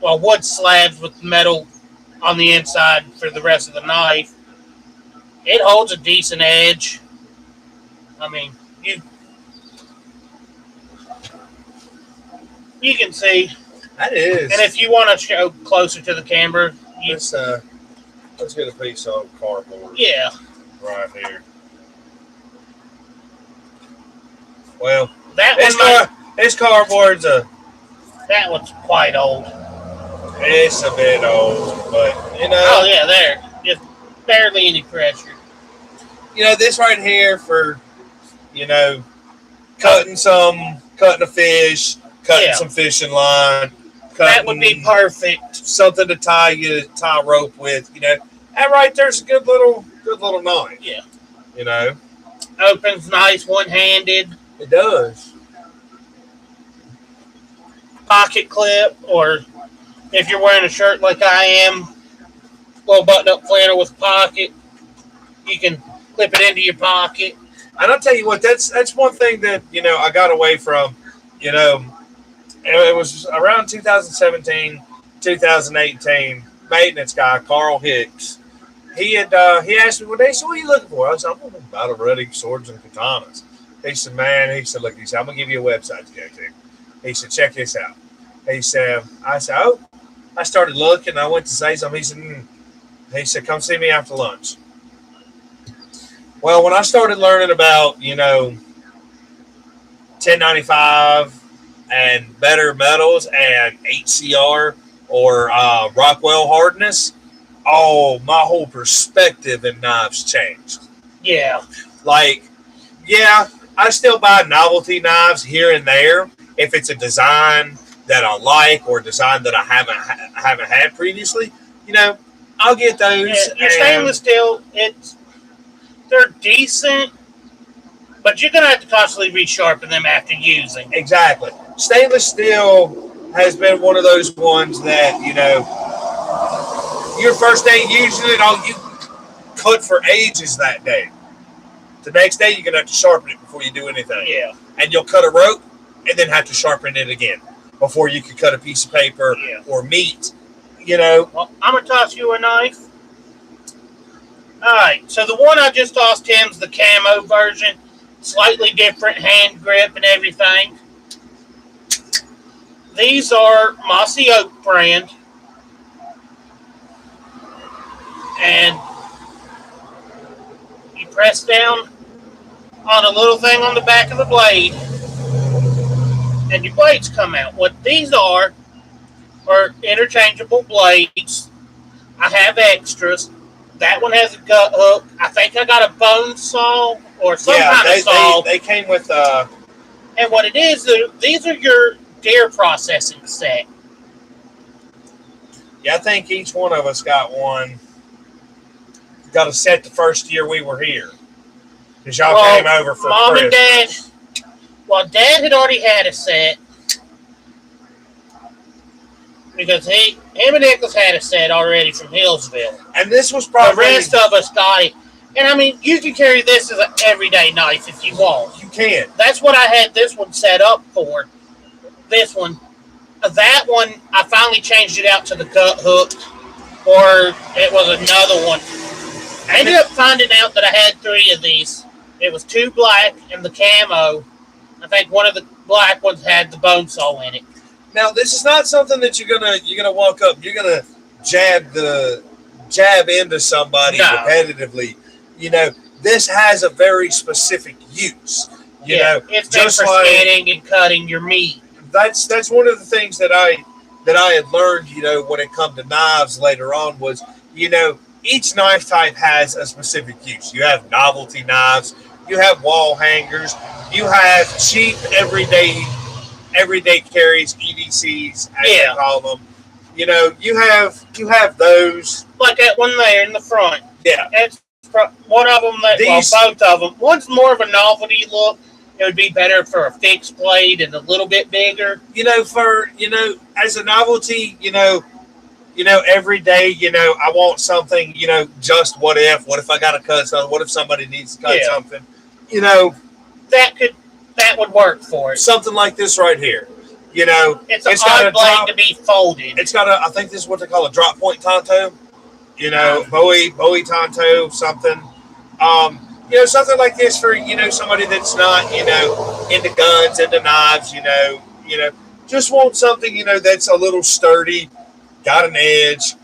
wood slabs with metal on the inside for the rest of the knife. It holds a decent edge. I mean, you can see. That is. And if you want to show closer to the camera, let's get a piece of cardboard. Yeah. Right here. Well, this cardboard's that one's quite old. It's a bit old, but Oh yeah, there. Just barely any pressure. This right here for cutting a fish, cutting some fishing line. That would be perfect. Something to tie rope with, That right there's a good little knife. Yeah. Opens nice one-handed. It does. Pocket clip, or if you're wearing a shirt like I am, little button-up flannel with a pocket, you can clip it into your pocket. And I'll tell you what, that's one thing that, I got away from, it was around 2017, 2018, maintenance guy, Carl Hicks. He asked me one day, he said, what are you looking for? I said, I'm looking for battle-ready swords and katanas. He said, look, I'm going to give you a website to go to. He said, check this out. I said, oh. I started looking, I went to say something. He said, come see me after lunch. Well, when I started learning about, 1095 and better metals and HCR or Rockwell hardness, my whole perspective in knives changed. Yeah. I still buy novelty knives here and there if it's a design that I like or a design that I haven't had previously. I'll get those. Yeah, your stainless steel, they're decent, but you're gonna have to constantly resharpen them after using. Exactly. Stainless steel has been one of those ones that your first day using it, you cut for ages that day. The next day you're gonna have to sharpen it before you do anything. Yeah. And you'll cut a rope and then have to sharpen it again before you can cut a piece of paper or meat. Well, I'm gonna toss you a knife. Alright, so the one I just tossed him's the camo version. Slightly different hand grip and everything. These are Mossy Oak brand. And you press down on a little thing on the back of the blade, and your blades come out. What these are interchangeable blades. I have extras. That one has a gut hook. I think I got a bone saw or some kind of saw. They came with And what it is, these are your deer processing set. Yeah, I think each one of us got one. Got a set the first year we were here. Because y'all came over for Mom Christmas. and Dad. Well, Dad had already had a set. Because him and Nicholas had a set already from Hillsville. And this was probably... The rest of us got it. And I mean, you can carry this as an everyday knife if you want. You can. That's what I had this one set up for. This one. That one, I finally changed it out to the gut hook. Or it was another one. I ended up finding out that I had 3 of these. It was 2 black and the camo. I think one of the black ones had the bone saw in it. Now, this is not something that you're gonna walk up. You're gonna jab into somebody repetitively. You know, this has a very specific use. You know, it's meant for scanning and cutting your meat. That's one of the things that I had learned. You know, when it come to knives later on was, you know, each knife type has a specific use. You have novelty knives. You have wall hangers. You have cheap everyday carries, EDCs, as they call them. You know, you have those. Like that one there in the front. Yeah. That's one of them. Both of them. One's more of a novelty look. It would be better for a fixed blade and a little bit bigger. You know, as a novelty, you know, every day, you know, I want something, you know, just what if I got to cut something? What if somebody needs to cut something? You know, that would work for it. Something like this right here. You know, it's got a blade to be folded. It's got I think this is what they call a drop point tonto. You know, Bowie tonto, something. You know, something like this for, you know, somebody that's not, you know, into guns, into knives, you know, just want something, you know, that's a little sturdy, got an edge,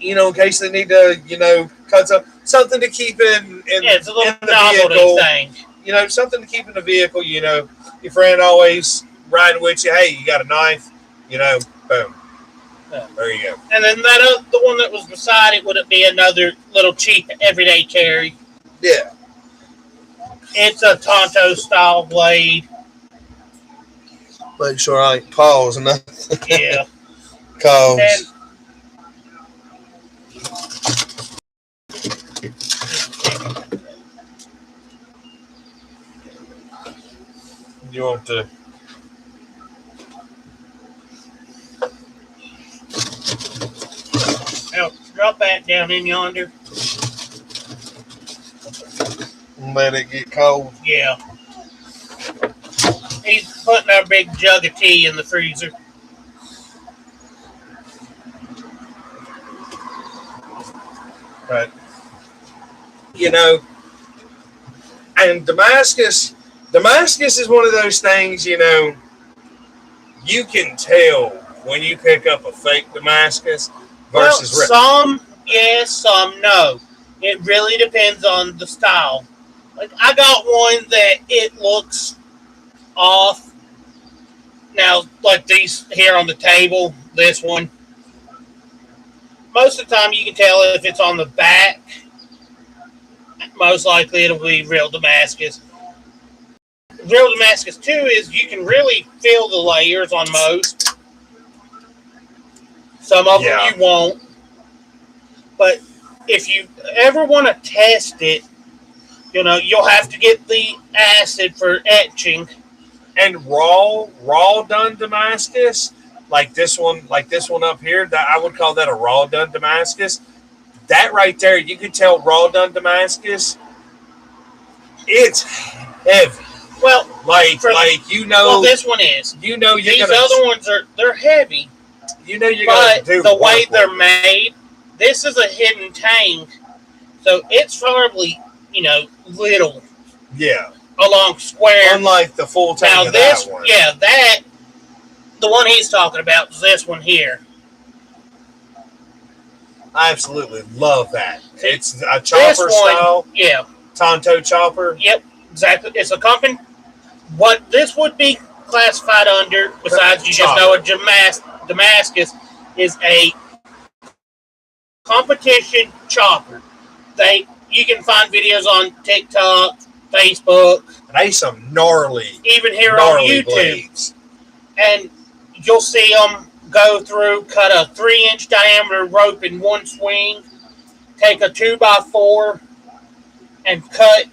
you know, in case they need to, you know, cut something to keep in it's a little in the vehicle. Thing. You know, something to keep in the vehicle, you know, your friend always riding with you, hey, you got a knife, you know, boom. There you go. And then the one that was beside it, would it be another little cheap everyday carry? Yeah. It's a Tonto style blade. Make sure I ain't pausing nothing. Yeah. Cause you want to drop that down in yonder. Let it get cold. Yeah. He's putting our big jug of tea in the freezer. Right. You know, and Damascus is one of those things, you know, you can tell when you pick up a fake Damascus versus real. Some yes, some no. It really depends on the style. Like, I got one that it looks off. Now, like these here on the table, this one. Most of the time you can tell if it's on the back. Most likely it'll be real Damascus. Real Damascus, too, is you can really feel the layers on most. Some of them you won't. But if you ever want to test it, you know, you'll have to get the acid for etching. And raw done Damascus, like this one up here, that I would call that a raw done Damascus. That right there, you can tell raw done Damascus. It's heavy. Well, this one is. You know, these other ones they're heavy. You know, you're gonna do the way they're made. This is a hidden tang So it's probably, little Yeah. along square. Unlike the full tank Now of this, that one. the one he's talking about is this one here. I absolutely love that. See, It's a chopper style. Yeah. Tonto chopper. Yep, exactly. It's a company. What this would be classified under, besides you just know a Damascus, is a competition chopper. You can find videos on TikTok, Facebook, They some gnarly, even here on YouTube, blades. And you'll see them go through, cut a 3-inch diameter rope in one swing, take a 2x4, and cut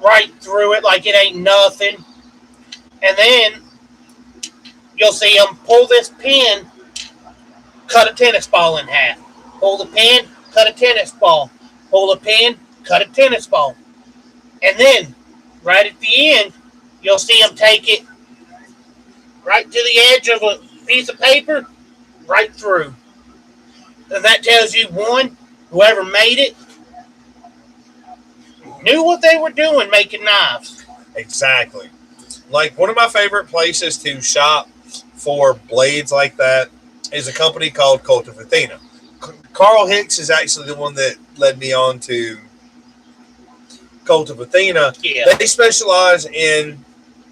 right through it like it ain't nothing. And then you'll see them pull this pin, cut a tennis ball in half. Pull the pin, cut a tennis ball. Pull the pin, cut a tennis ball. And then, right at the end, you'll see them take it right to the edge of a piece of paper, right through. And that tells you, one, whoever made it knew what they were doing making knives. Exactly. Like, one of my favorite places to shop for blades like that is a company called Cult of Athena. Carl Hicks is actually the one that led me on to Cult of Athena. Yeah. They specialize in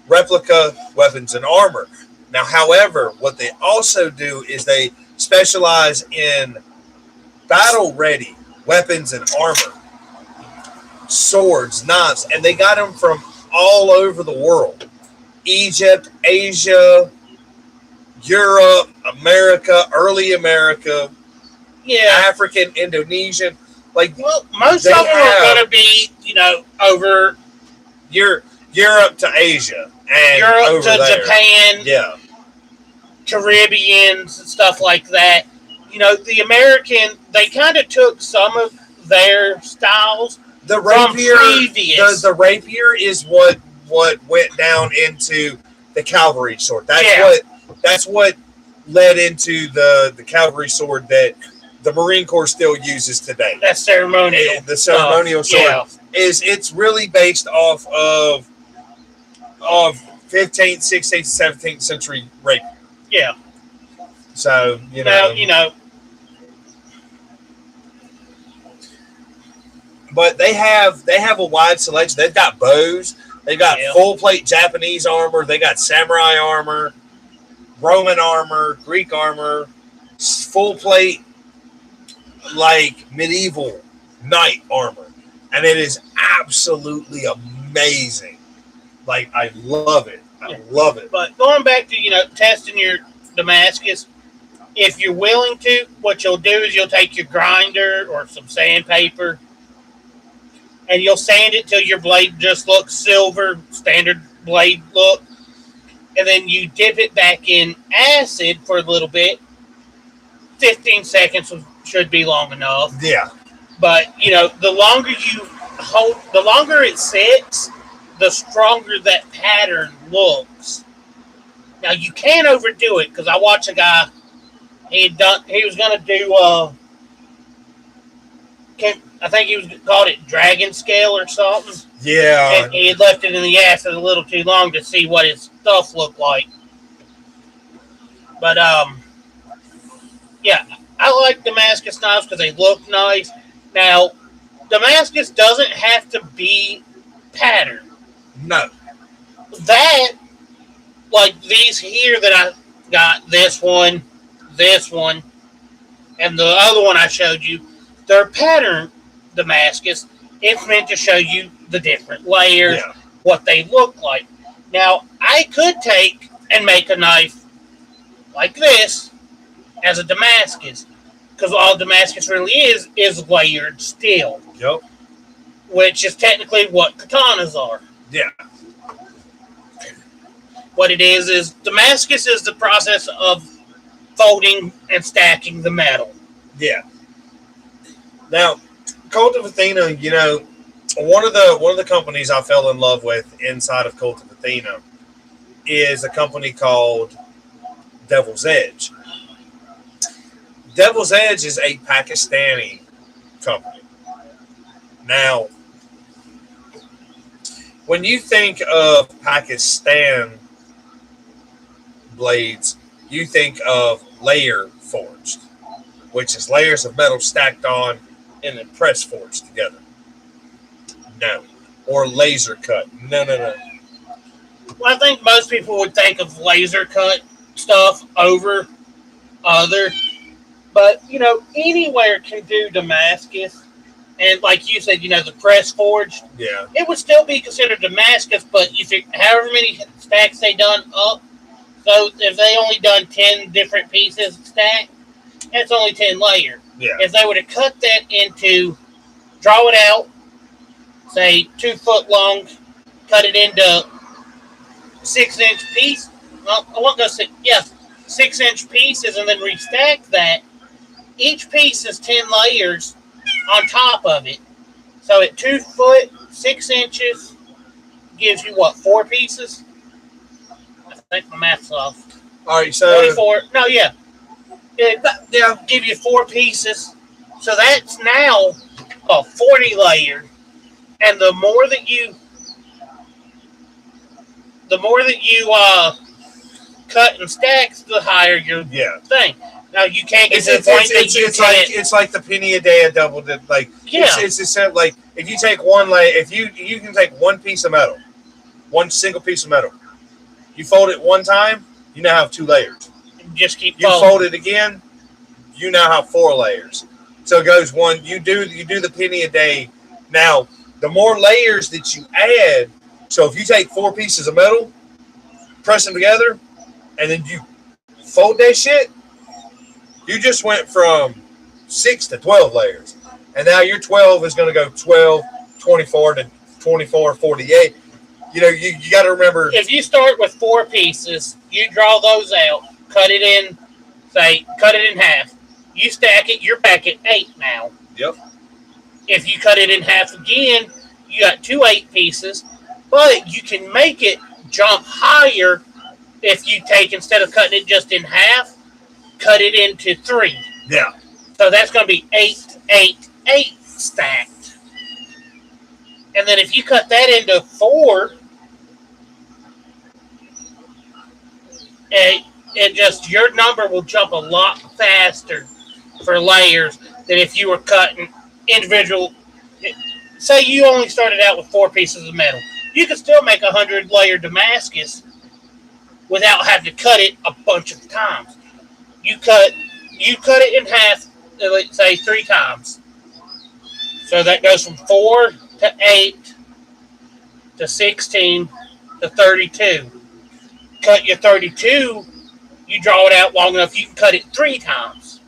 replica weapons and armor. Now, however, what they also do is they specialize in battle-ready weapons and armor, swords, knives, and they got them from all over the world. Egypt, Asia, Europe, America, early America, African, Indonesian. Like, well, most of them are going to be, over Europe to Asia and Europe over to there. Japan, Caribbeans and stuff like that. The American, they kind of took some of their styles the rapier, from previous. The rapier is what went down into the cavalry sword. That's what led into the cavalry sword that the Marine Corps still uses today. That's ceremonial. And the ceremonial sword it's really based off of 15th, 16th, 17th century rapier. Yeah. So, but they have a wide selection. They've got bows. They've got full plate Japanese armor. They got samurai armor, Roman armor, Greek armor, full plate like medieval knight armor. And it is absolutely amazing. Like, I love it. I love it. But going back to, testing your Damascus, if you're willing to, what you'll do is you'll take your grinder or some sandpaper and you'll sand it till your blade just looks silver, standard blade look. And then you dip it back in acid for a little bit. 15 seconds should be long enough. Yeah. But, the longer you hold, the longer it sits, the stronger that pattern looks. Now, you can't overdo it, because I watched a guy, he was going to do, I think he called it dragon scale or something. Yeah. And he had left it in the acid a little too long to see what his stuff looked like. But, I like Damascus knives because they look nice. Now, Damascus doesn't have to be patterned. No. That, like these here that I got, this one, and the other one I showed you, they're patterned Damascus. It's meant to show you the different layers, what they look like. Now, I could take and make a knife like this as a Damascus, because all Damascus really is layered steel. Yep. Which is technically what katanas are. Yeah. What it is Damascus is the process of folding and stacking the metal. Yeah. Now, Cult of Athena, one of the companies I fell in love with inside of Cult of Athena is a company called Devil's Edge. Devil's Edge is a Pakistani company. Now, when you think of Pakistan blades, you think of layer forged, which is layers of metal stacked on and then press forged together. No. Or laser cut. No. Well, I think most people would think of laser cut stuff over other, but anywhere can do Damascus, and like you said, the press forged. Yeah. It would still be considered Damascus, but if however many stacks they done up, so if they only done 10 different pieces stacked, that's only 10 layers. Yeah. If they would have cut that into, draw it out, say 2 foot long, cut it into 6-inch piece. Well, I won't go 6-inch pieces, and then restack that. Each piece is 10 layers on top of it. So at 2 foot 6 inches gives you what, 4 pieces? I think my math's off. All right, so 24. No, yeah. Yeah, give you 4 pieces. So that's now 40 layer. And the more that you cut and stacks, the higher your thing. Now you can't get to the point that you can't. It's like the penny a day, a double dip. Like it's just like if you take one layer, if you can take one piece of metal, one single piece of metal, you fold it one time, you now have 2 layers. Just keep you folding. fold it again, you now have 4 layers. So it goes one. You do the penny a day. Now the more layers that you add, so if you take 4 pieces of metal, press them together, and then you fold that shit, you just went from 6 to 12 layers. And now your 12 is going to go 12, 24 to 24, 48. You got to remember. If you start with 4 pieces, you draw those out, cut it in half. You stack it, you're back at 8 now. Yep. If you cut it in half again, you got 2 8 pieces. But you can make it jump higher if you take, instead of cutting it just in half, cut it into 3. Yeah. So that's going to be 8, 8, 8 stacked. And then if you cut that into 4, your number will jump a lot faster for layers than if you were cutting individual. Say you only started out with 4 pieces of metal. You could still make 100-layer Damascus without having to cut it a bunch of times. You cut it in half, let's say 3 times. So that goes from 4 to 8 to 16 to 32. Cut your 32, you draw it out long enough, you can cut it 3 times.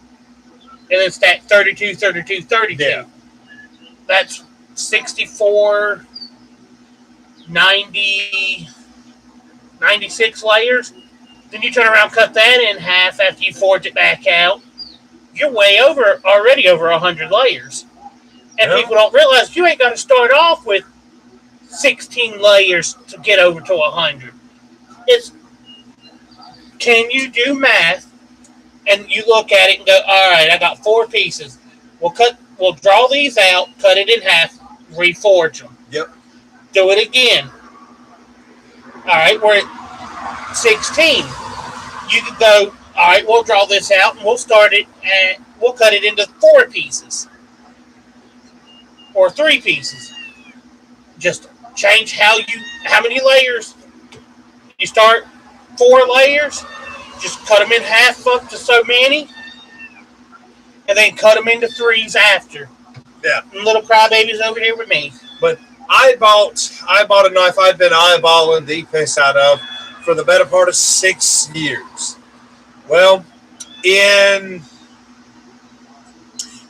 And then stack 32, 32, 32. Yeah. That's 64, 90, 96 layers. Then you turn around, cut that in half after you forge it back out. You're already over 100 layers. And people don't realize you ain't got to start off with 16 layers to get over to 100. Can you do math? And you look at it and go, all right, I got 4 pieces. We'll draw these out, cut it in half, reforge them. Yep. Do it again. All right, we're at 16. You could go, all right, we'll draw this out and we'll start it and we'll cut it into 4 pieces or 3 pieces. Just change how many layers. You start 4 layers, just cut them in half up to so many, and then cut them into 3s after. Yeah. And little crybabies over here with me. But I bought a knife I've been eyeballing the piss out of for the better part of 6 years. Well,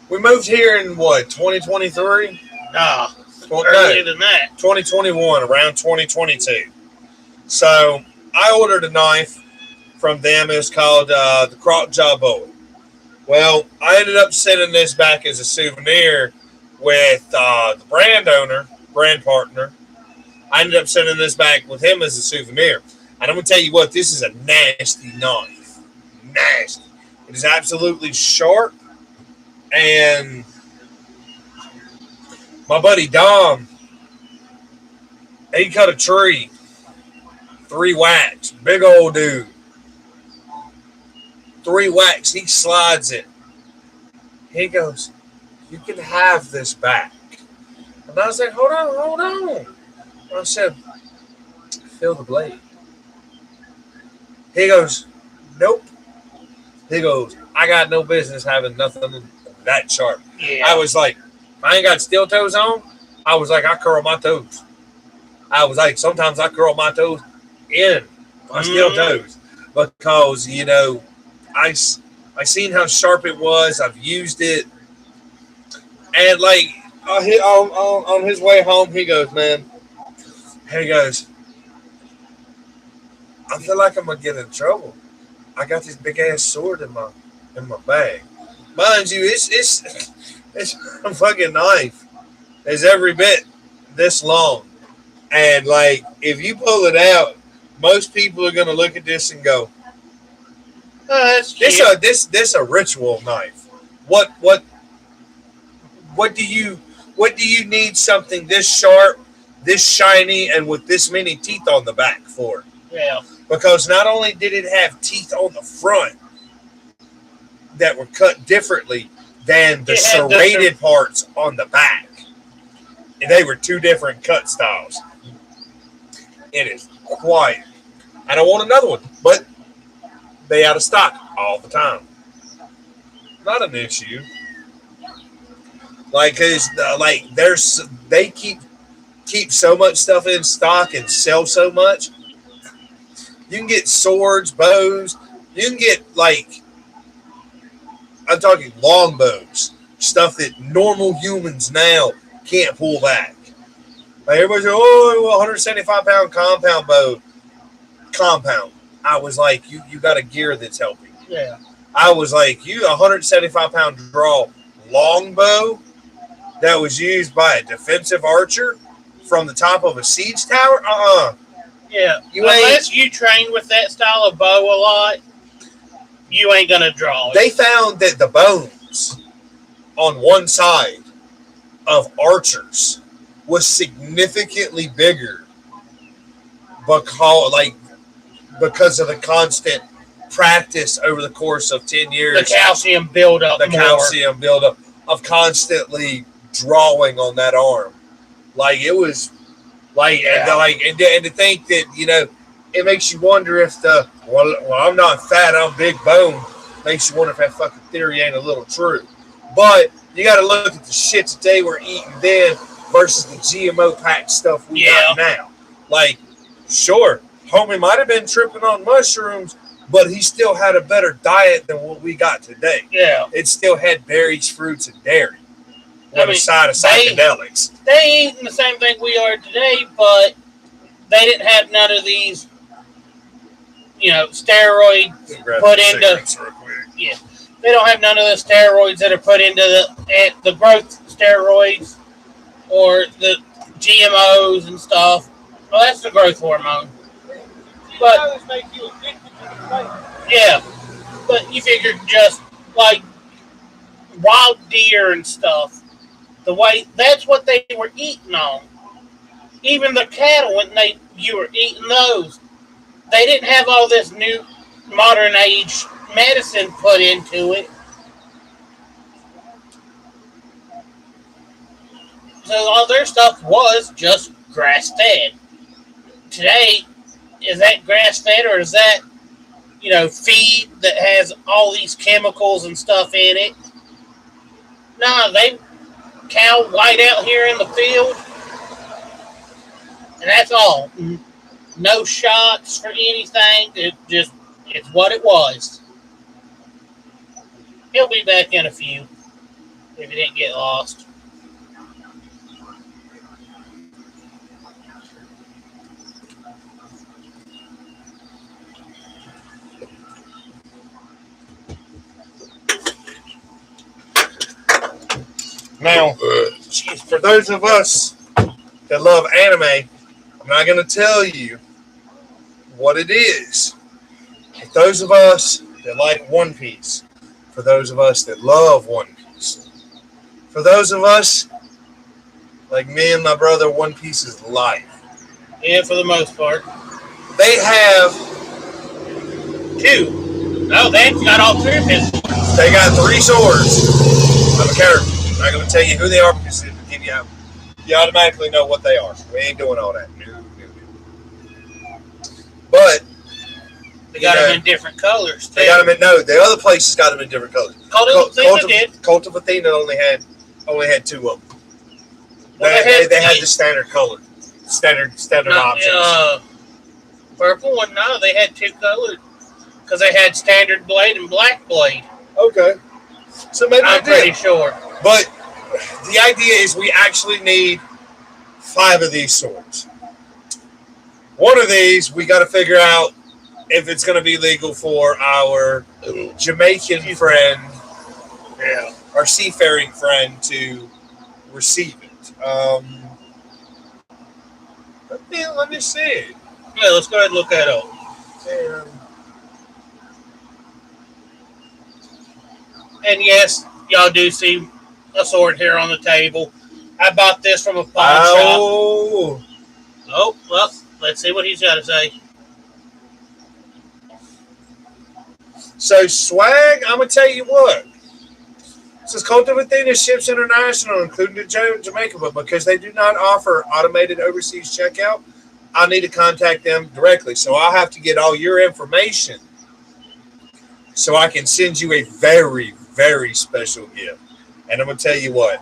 we moved here in what, 2023? Earlier than that. 2021, around 2022. So I ordered a knife from them. It's called the Croc Jaw Bowie. Well, I ended up sending this back as a souvenir with the brand partner. I ended up sending this back with him as a souvenir. And I'm going to tell you what, this is a nasty knife. Nasty. It is absolutely sharp. And My buddy Dom, he cut a tree, 3 whacks, big old dude. 3 whacks, he slides it. He goes, "You can have this back." And I was like, hold on. I said, "Feel the blade." He goes, "Nope." He goes, "I got no business having nothing that sharp." Yeah. I was like, I ain't got steel toes on. I was like, I curl my toes. I was like, sometimes I curl my toes in my steel toes because, you know, I seen how sharp it was. I've used it. And like on his way home, he goes, "Man," he goes, "I feel like I'm gonna get in trouble. I got this big ass sword in my bag. Mind you, it's a fucking knife. It's every bit this long. And like if you pull it out, most people are gonna look at this and go, Oh, that's cute. this a ritual knife. What do you need something this sharp, this shiny, and with this many teeth on the back for?" Yeah. Because not only did it have teeth on the front that were cut differently than the serrated parts on the back. They were 2 different cut styles. It is quite. I don't want another one, but they out of stock all the time. Not an issue. Like, cause like they keep so much stuff in stock and sell so much. You can get swords, bows. You can get like, I'm talking longbows, stuff that normal humans now can't pull back. Like everybody's like, "Oh, 175-pound compound bow." Compound. I was like, you got a gear that's helping. Yeah. I was like, you 175-pound draw longbow that was used by a defensive archer from the top of a siege tower? Yeah. You Unless you train with that style of bow a lot, you ain't gonna draw it. They found that the bones on one side of archers was significantly bigger because of the constant practice over the course of 10 years. The calcium buildup. Calcium buildup of constantly drawing on that arm. Like it was like, and to think that, you know, it makes you wonder if well, I'm not fat, I'm big bone. Makes you wonder if that fucking theory ain't a little true. But you got to look at the shit that they were eating then versus the GMO packed stuff we got now. Like, sure, homie might have been tripping on mushrooms, but he still had a better diet than what we got today. Yeah. It still had berries, fruits, and dairy. On the side of psychedelics. They eating the same thing we are today, but they didn't have none of these, you know, steroids put into. Yeah, they don't have none of the steroids that are put into the growth steroids or the GMOs and stuff. Well, that's the growth hormone. But yeah, but you figure just like wild deer and stuff. The way that's what they were eating on. Even the cattle, when you were eating those, they didn't have all this new modern age medicine put into it. So all their stuff was just grass fed. Today, is that grass fed or is that, you know, feed that has all these chemicals and stuff in it? No, they cow white out here in the field, and that's all. No shots for anything. It's what it was. He'll be back in a few if he didn't get lost. Now, for those of us that love anime, I'm not going to tell you what it is. For those of us that like One Piece, for those of us that love One Piece, for those of us Like me and my brother, One Piece is life. Yeah, for the most part. They have 2. No, they've got all 3 of his. they got 3 swords of a character. I'm not going to tell you who they are because it'll give you automatically know what they are. We ain't doing all that. No. But They got them in different colors. Too. They got them in the other places got them in different colors. Cult of Athena only had 2 of them. Well, they had the standard color, standard options. Purple one, no, they had 2 colors because they had standard blade and black blade. Okay, so maybe I'm pretty sure. But the idea is we actually need 5 of these swords. One of these we got to figure out if it's going to be legal for our Jamaican friend, our seafaring friend, to receive it. Let me see. Yeah, let's go ahead and look that up. And yes, y'all do see a sword here on the table. I bought this from a pawn shop. Oh, well, let's see what he's got to say. So, swag, I'm going to tell you what. It says Cult of Athena ships international, including to Jamaica, but because they do not offer automated overseas checkout, I need to contact them directly. So I'll have to get all your information so I can send you a very, very special gift. And I'm going to tell you what.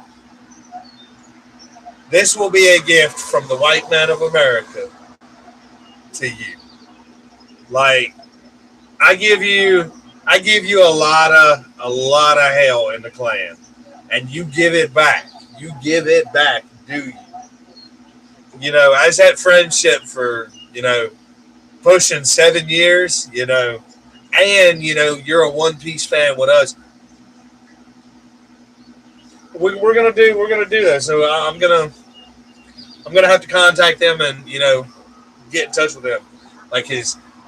This will be a gift from the white man of America to you. Like, I give you a lot of hell in the clan, and you give it back. You give it back, do you? You know, as that friendship for, pushing 7 years, and you're a One Piece fan with us. We're gonna do that. So I'm gonna have to contact them and get in touch with them,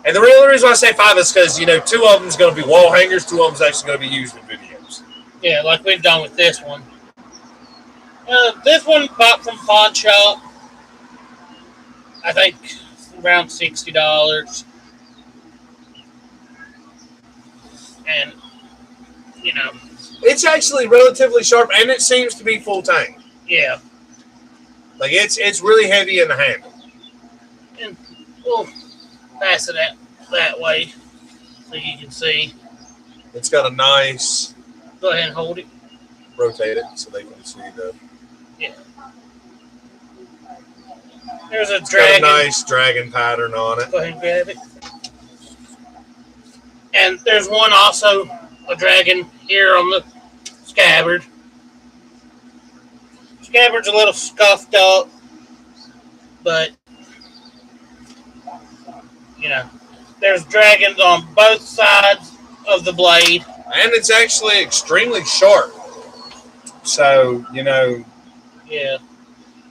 And the real reason why I say 5 is because 2 of them is going to be wall hangers, 2 of them is actually going to be used in videos. Yeah, like we've done with this one. This one bought from pawn shop. I think around $60. And it's actually relatively sharp, and it seems to be full tank. Yeah, like it's really heavy in the handle. And we'll pass it that way so you can see. It's got a nice. Go ahead and hold it. Rotate it so they can see the. Yeah. There's a it's dragon. Got a nice dragon pattern on it. Go ahead and grab it. And there's one also, a dragon here on the scabbard. Scabbard's a little scuffed up, but there's dragons on both sides of the blade. And it's actually extremely sharp. So, Yeah.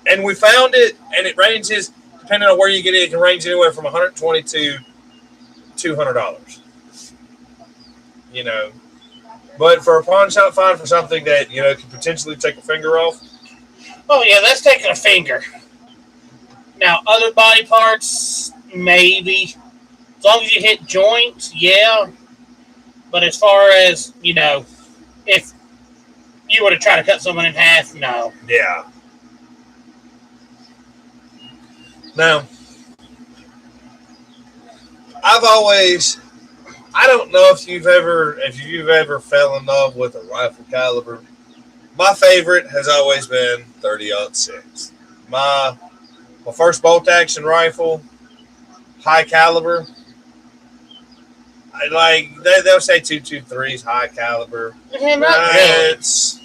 And we found it, and it ranges, depending on where you get it, it can range anywhere from $120 to $200. But for a pawn shop find for something that, could potentially take a finger off. Oh, yeah, that's taking a finger. Now, other body parts, maybe. As long as you hit joints, yeah. But as far as, if you were to try to cut someone in half, no. Yeah. Now, I don't know if you've ever fell in love with a rifle caliber. My favorite has always been 30-06. My first bolt action rifle, high caliber. They'll say 223 is high caliber. Yeah, not really. It's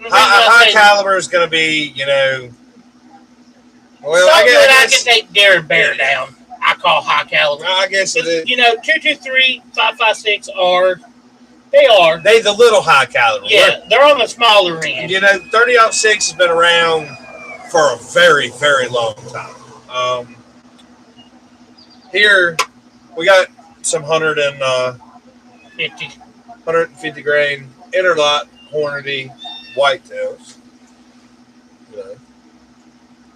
high caliber is going to be, well, I guess I can take deer and bear down. I call high caliber. I guess it is. 223, 5.56 are. They the little high caliber. Yeah, they're on the smaller end. 30-06 has been around for a very, very long time. Here we got some 150 grain interlock Hornady whitetails.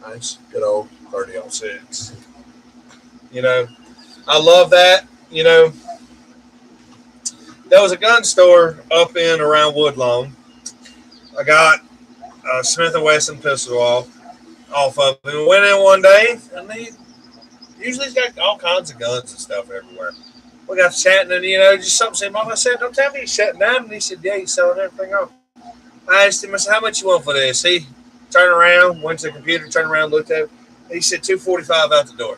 Nice, good old 30-06. You know, I love that. You know, there was a gun store up in around Woodlawn. I got a Smith&Wesson pistol off of him. Went in one day, and he usually he's got all kinds of guns and stuff everywhere. We got chatting, and just something said, Mom, I said, don't tell me he's shutting down. And he said, yeah, he's selling everything off. I asked him, I said, how much you want for this? He turned around, went to the computer, turned around, looked at it. He said, $245 out the door.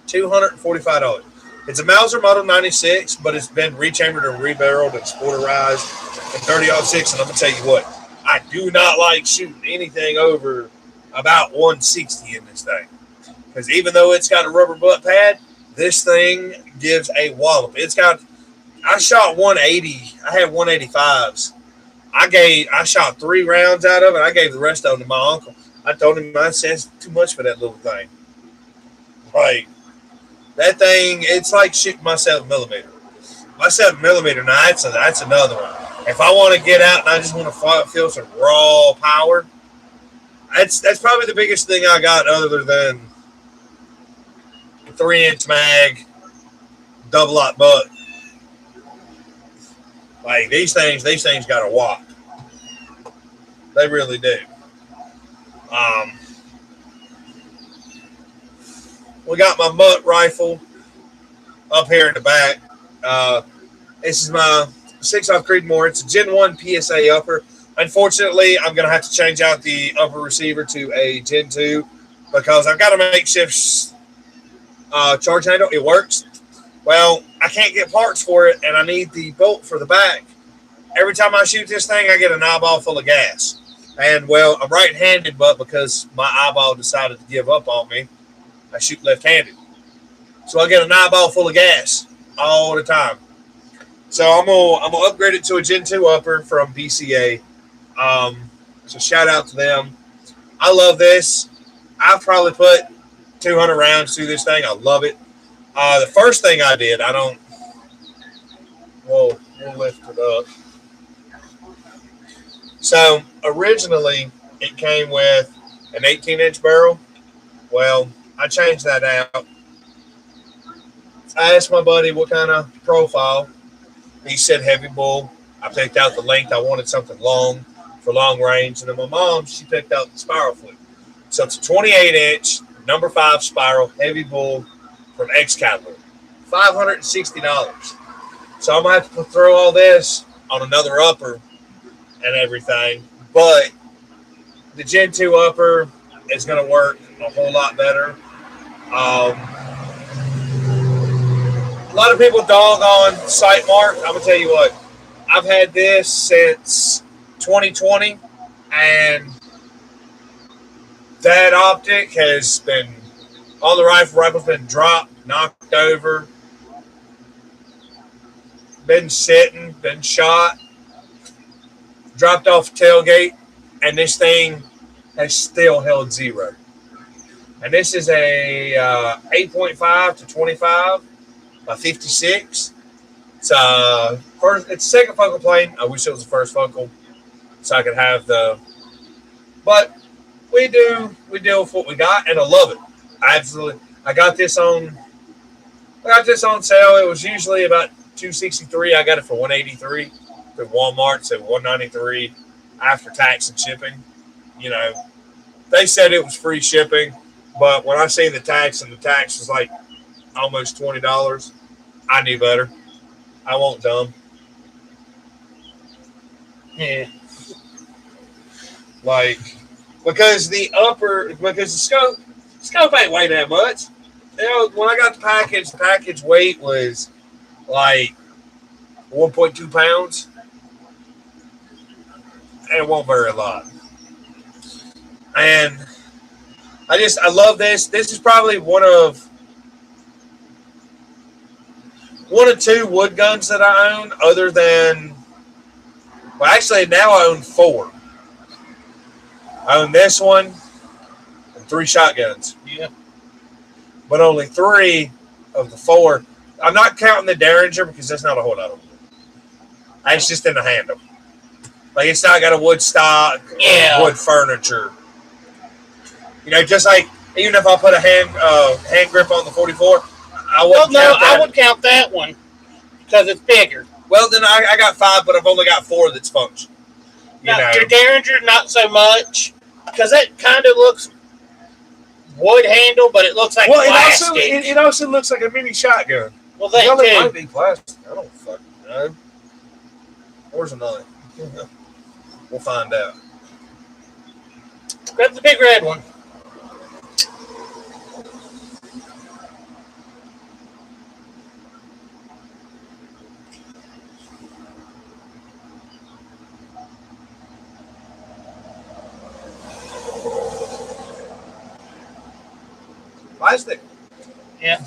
$245. It's a Mauser Model 96, but it's been rechambered and rebarreled and sporterized and 30-06. And I'm going to tell you what, I do not like shooting anything over about 160 in this thing. Because even though it's got a rubber butt pad, this thing gives a wallop. I shot 180. I had 185s. I shot 3 rounds out of it. I gave the rest of them to my uncle. I told him, I said, it's too much for that little thing. Like, that thing, it's like shooting my 7mm. My 7mm, now that's another one. If I want to get out and I just want to feel some raw power, that's probably the biggest thing I got other than 3-inch mag, double lock butt. Like these things got a whop. They really do. We got my mutt rifle up here in the back. This is my 6.5 Creedmoor. It's a Gen 1 PSA upper. Unfortunately, I'm going to have to change out the upper receiver to a Gen 2 because I've got a makeshift charge handle. It works. Well, I can't get parts for it, and I need the bolt for the back. Every time I shoot this thing, I get an eyeball full of gas. And, well, I'm right-handed, but because my eyeball decided to give up on me, I shoot left-handed. So I get an eyeball full of gas all the time. So I'm gonna upgrade it to a Gen 2 upper from BCA. So shout out to them. I love this. I've probably put 200 rounds through this thing. I love it. The first thing I did, we'll lift it up. So originally it came with an 18-inch barrel. Well, I changed that out. I asked my buddy what kind of profile. He said heavy bull. I picked out the length. I wanted something long for long range. And then my mom, she picked out the spiral flip. So it's a 28-inch, number 5 spiral, heavy bull from Excalibur. $560. So I'm going to have to throw all this on another upper and everything. But the Gen 2 upper is going to work a whole lot better. A lot of people dog on Sight Mark. I'm going to tell you what. I've had this since 2020, and that optic has been on the rifle's been dropped, knocked over, been sitting, been shot, dropped off the tailgate, and this thing has still held zero. And this is a 8.5 to 25 by 56. It's second focal plane. I wish it was the first focal, so I could have but we deal with what we got, and I love it. I got this on sale. It was usually about $263. I got it for $183 through Walmart, so $193 after tax and shipping. They said it was free shipping, but when I seen the tax and the tax was like almost $20, I knew better. I won't dumb. Yeah. Because the scope ain't weigh that much. When I got the package weight was like 1.2 pounds. And it won't vary a lot. And I love this. This is probably one of 2 wood guns that I own, other than, well, actually now I own 4. I own this one and 3 shotguns. Yeah. But only 3 of the 4. I'm not counting the Derringer because that's not a whole lot of wood. It's just in the handle. Like it's not got a wood stock, wood furniture. You know, just like even if I put a hand grip on the 44, I would count that one because it's bigger. Well, then I got 5, but I've only got 4 that's functional. Your Derringer, not so much, because that kind of looks wood handle, but it looks like plastic. It also looks like a mini shotgun. Well, that too. It might be plastic. I don't fucking know. Where's another? We'll find out. Grab the big red one. Plastic. Yeah.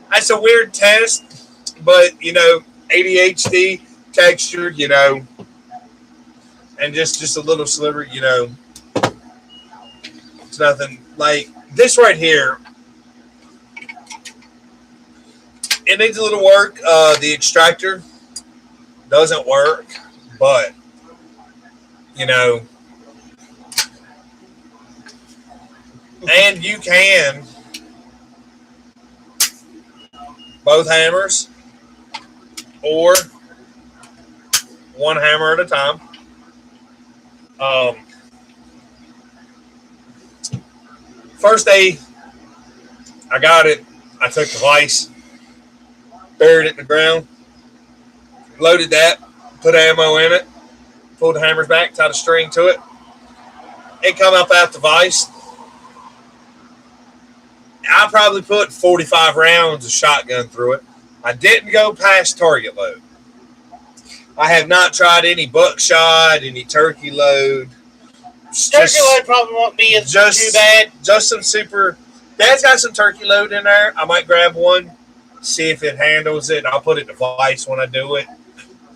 That's a weird test, but ADHD texture, and just a little sliver, it's nothing like this right here. It needs a little work. The extractor doesn't work, but and you can both hammers or one hammer at a time. First day I got it, I took the vise, buried it in the ground, loaded that, put ammo in it, pulled the hammers back, tied a string to it. It come up out the vise. I probably put 45 rounds of shotgun through it. I didn't go past target load. I have not tried any buckshot, any turkey load. Turkey load probably won't be too bad. Just some super. Dad's got some turkey load in there. I might grab one, see if it handles it. I'll put it in the vise when I do it,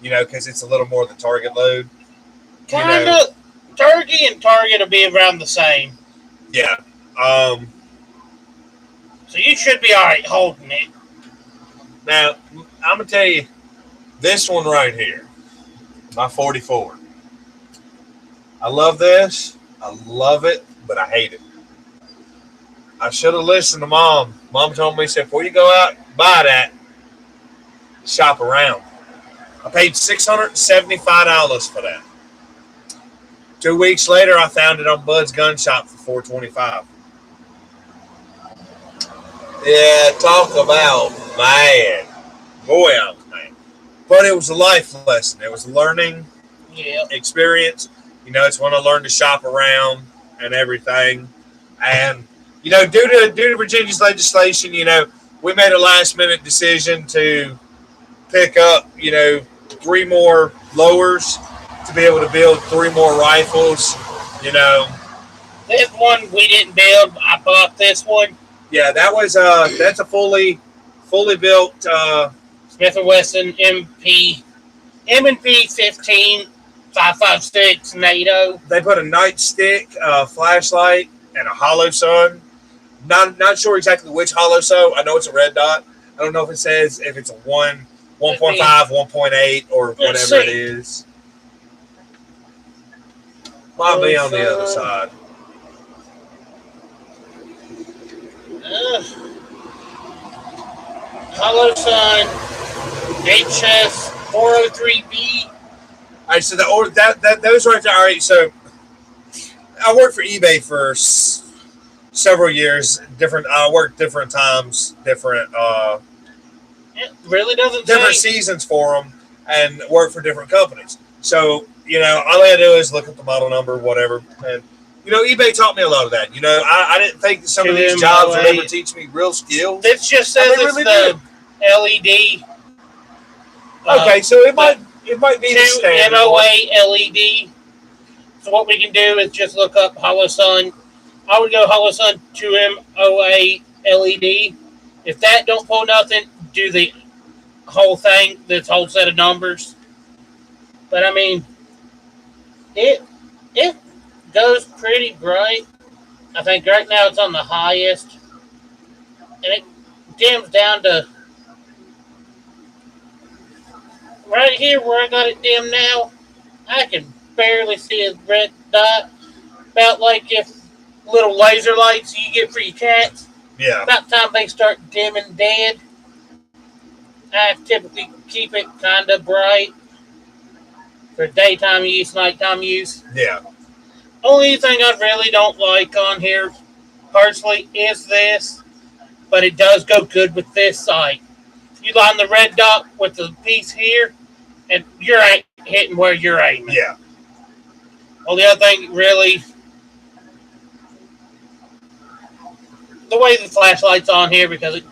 because it's a little more than target load. Kind of. Turkey and target will be around the same. Yeah. So you should be all right holding it. Now, I'm going to tell you, this one right here, my 44. I love this. I love it, but I hate it. I should have listened to Mom. Mom told me, said, before you go out, buy that, shop around. I paid $675 for that. 2 weeks later, I found it on Bud's Gun Shop for $425. Yeah, talk about mad. Boy, I was mad. But it was a life lesson. It was a learning experience. It's when I learned to shop around and everything. And, due to Virginia's legislation, we made a last-minute decision to pick up, 3 more lowers to be able to build 3 more rifles, This one we didn't build. I bought this one. Yeah, that's a fully built Smith&Wesson M&P 15 5.56 NATO. They put a nightstick, flashlight, and a hollow sun. Not sure exactly which hollow sun. I know it's a red dot. I don't know if it says if it's a 1, 1.5, 1.8, or whatever it is. Might be on the other side. Hollow Sun HS 403B. All right, so those right there. All right, so I worked for eBay for several years. I worked different times, different. It really doesn't. Different seasons for them, and worked for different companies. So all I had to do is look up the model number, whatever, and. eBay taught me a lot of that. I didn't think that some of these jobs would ever teach me real skills. This just says it's really the LED. Okay, so it might be the standard MOA LED. So what we can do is just look up Hollow Sun. I would go Hollow Sun 2 MOA LED. If that don't pull nothing, do the whole thing, this whole set of numbers. But I mean, it goes pretty bright. I think right now it's on the highest. And it dims down to right here where I got it dimmed now. I can barely see a red dot. About like if little laser lights you get for your cats. Yeah. About the time they start dimming dead, I typically keep it kind of bright for daytime use, nighttime use. Yeah. Only thing I really don't like on here, personally, is this, but it does go good with this sight. You line the red dot with the piece here, and you're hitting where you're aiming. Yeah. Well, the other thing, really, the way the flashlight's on here, because it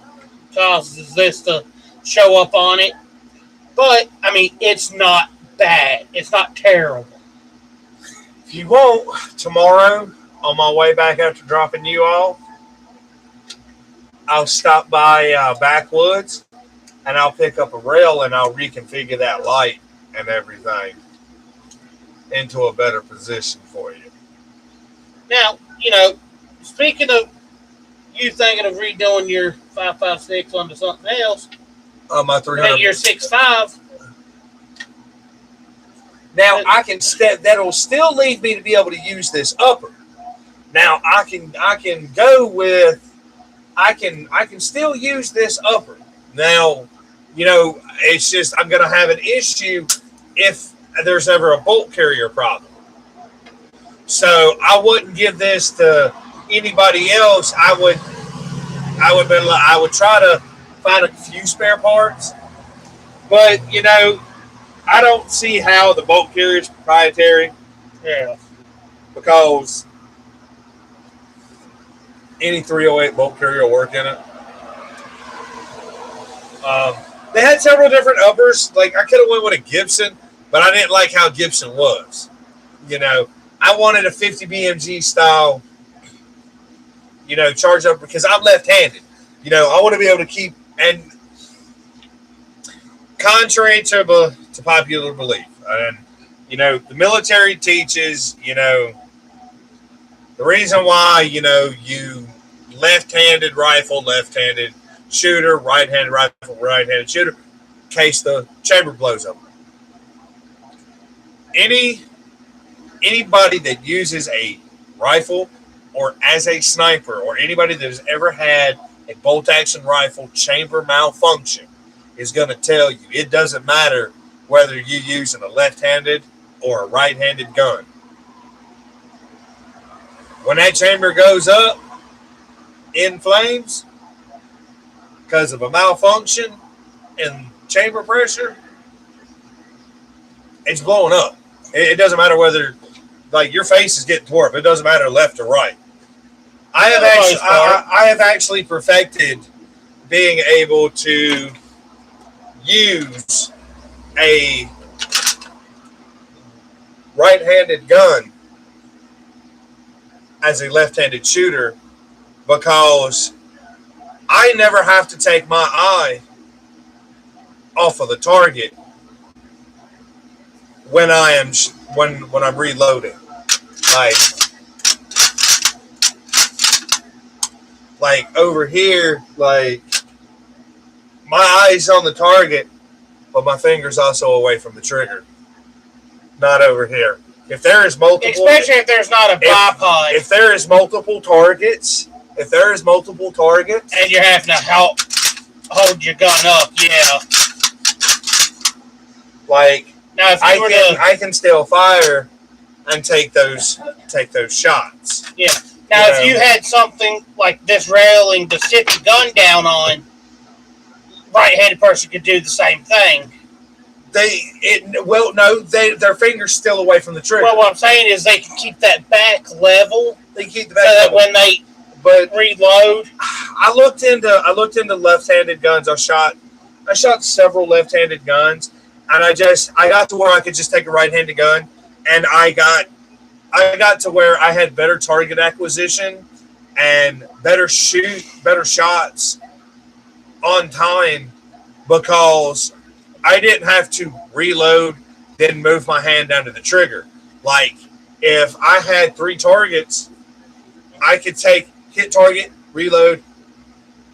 causes this to show up on it. But, I mean, it's not bad. It's not terrible. If you want, tomorrow, on my way back after dropping you off, I'll stop by Backwoods, and I'll pick up a rail, and I'll reconfigure that light and everything into a better position for you. Now, you know, speaking of you thinking of redoing your 5.56 onto something else, My 300. your 6.5. Now I can that'll still leave me to be able to use this upper. Now I can go with I can still use this upper. Now, you know, it's just I'm gonna have an issue if there's ever a bolt carrier problem. So I wouldn't give this to anybody else. I would try to find a few spare parts. But, you know, I don't see how the bolt carrier is proprietary. Yeah. Because any 308 bolt carrier will work in it. They had several different uppers. Like, I could have went with a Gibson, but I didn't like how Gibson was. You know, I wanted a 50 BMG style, you know, charge up because I'm left-handed. You know, I want to be able to keep, and contrary to popular belief, and, you know, the military teaches, you know, the reason why, you know, you left-handed rifle, left-handed shooter, right-handed rifle, right-handed shooter, in case the chamber blows up. Anybody that uses a rifle or as a sniper or anybody that has ever had a bolt-action rifle chamber malfunction is going to tell you it doesn't matter whether you're using a left-handed or a right-handed gun. When that chamber goes up in flames because of a malfunction in chamber pressure, it's blowing up. It doesn't matter whether, like, your face is getting tore up. It doesn't matter left or right. I have actually perfected being able to use a right-handed gun as a left-handed shooter because I never have to take my eye off of the target when I'm reloading. Like over here, like my eyes on the target, but my fingers also away from the trigger. Not over here. If there is multiple, especially if there's not a bipod, if there is multiple targets, and you're having to help hold your gun up, yeah. Like now, if I can still fire and take those shots. Yeah. Now, if you had something like this railing to sit the gun down on, right-handed person could do the same thing. Their fingers still away from the trigger. Well, what I'm saying is they can keep that back level. They keep the back so that level. when they reload. I looked into left-handed guns. I shot several left-handed guns, and I got to where I could just take a right-handed gun, and I got to where I had better target acquisition and better shots on time because I didn't have to reload, then move my hand down to the trigger. Like, if I had 3 targets, I could hit target, reload,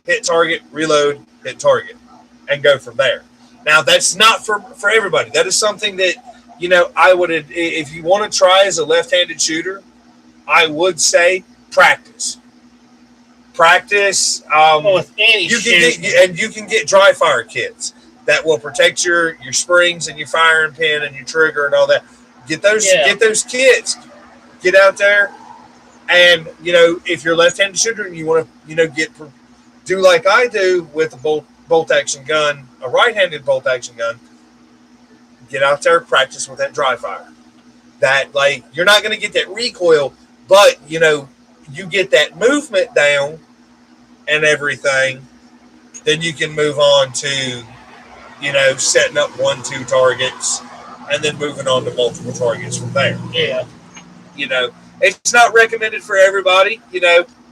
hit target, reload, hit target, and go from there. Now, that's not for everybody. That is something that I would, if you want to try as a left-handed shooter, I would say practice. Practice. Well, with any You shooting. can get dry fire kits that will protect your springs and your firing pin and your trigger and all that. Get those kits. Get out there, and if you're a left-handed shooter and you want to do like I do with a bolt action gun, a right-handed bolt action gun. Get out there, practice with that dry fire. That you're not going to get that recoil, but you get that movement down and everything. Then you can move on to setting up 1-2 targets and then moving on to multiple targets from there. Yeah. It's not recommended for everybody.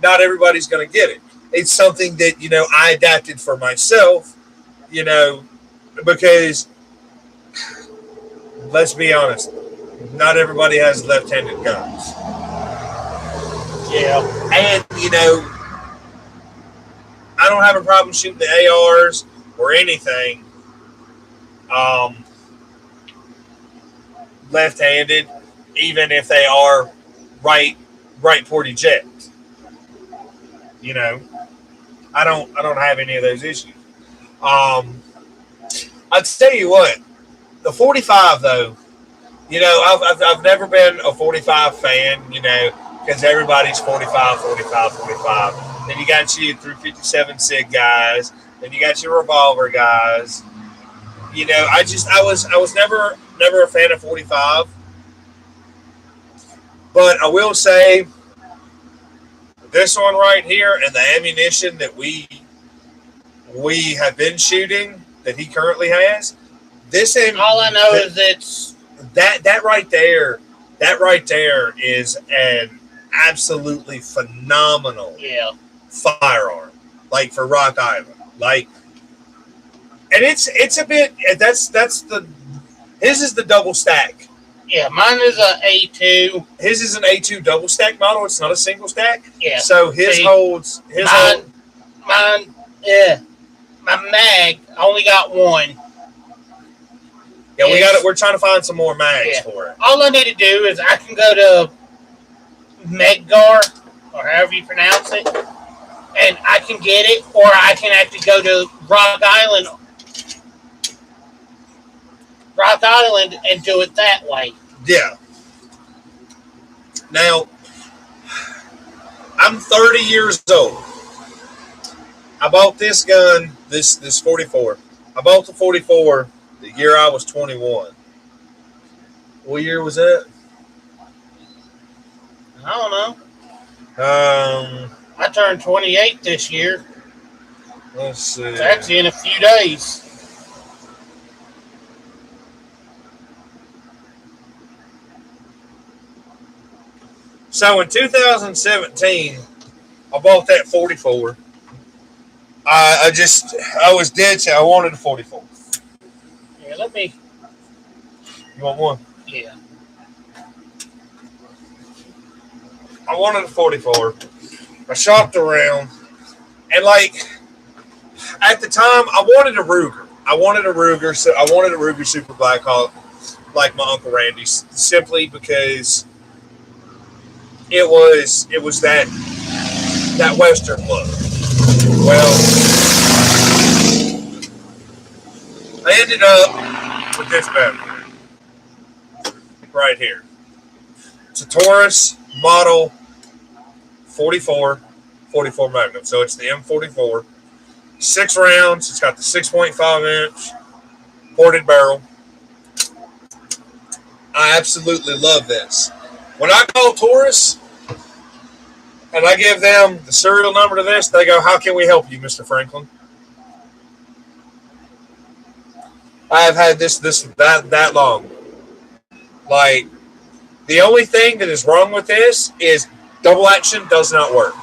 Not everybody's going to get it. It's something that I adapted for myself. Because let's be honest, not everybody has left-handed guns. Yeah. And I don't have a problem shooting the ARs or anything left-handed, even if they are right porty jets. I don't have any of those issues. I'll tell you what, the 45 though, I've never been a 45 fan, because everybody's 45. Then you got your 357 SIG guys, then you got your revolver guys. I was never a fan of 45. But I will say this one right here and the ammunition that we have been shooting that he currently has, all I know is it's that right there is an absolutely phenomenal firearm, for Rock Island. And it's a bit his is the double stack. Yeah, mine is a A2. His is an A2 double stack model. It's not a single stack. Yeah. So his holds mine. Yeah. My mag only got one. Yeah, we're trying to find some more mags for it. All I need to do is I can go to Medgar, or however you pronounce it, and I can get it, or I can actually go to Rock Island and do it that way. Yeah. Now, I'm 30 years old. I bought this gun, this 44. I bought the 44 the year I was 21. What year was that? I don't know. I turned 28 this year. Let's see. It's actually in a few days. So in 2017, I bought that 44. I was dead set. I wanted a 44. Yeah, let me. You want one? Yeah. I wanted a 44. I shopped around, and at the time, I wanted a Ruger. So I wanted a Ruger Super Blackhawk, like my Uncle Randy, simply because it was that Western look. Well, I ended up with this battery right here. It's a Taurus model 44 Magnum. So it's the M44. 6 rounds. It's got the 6.5 inch ported barrel. I absolutely love this. When I call Taurus and I give them the serial number to this, they go, "How can we help you, Mr. Franklin?" I have had this that long. The only thing that is wrong with this is double action does not work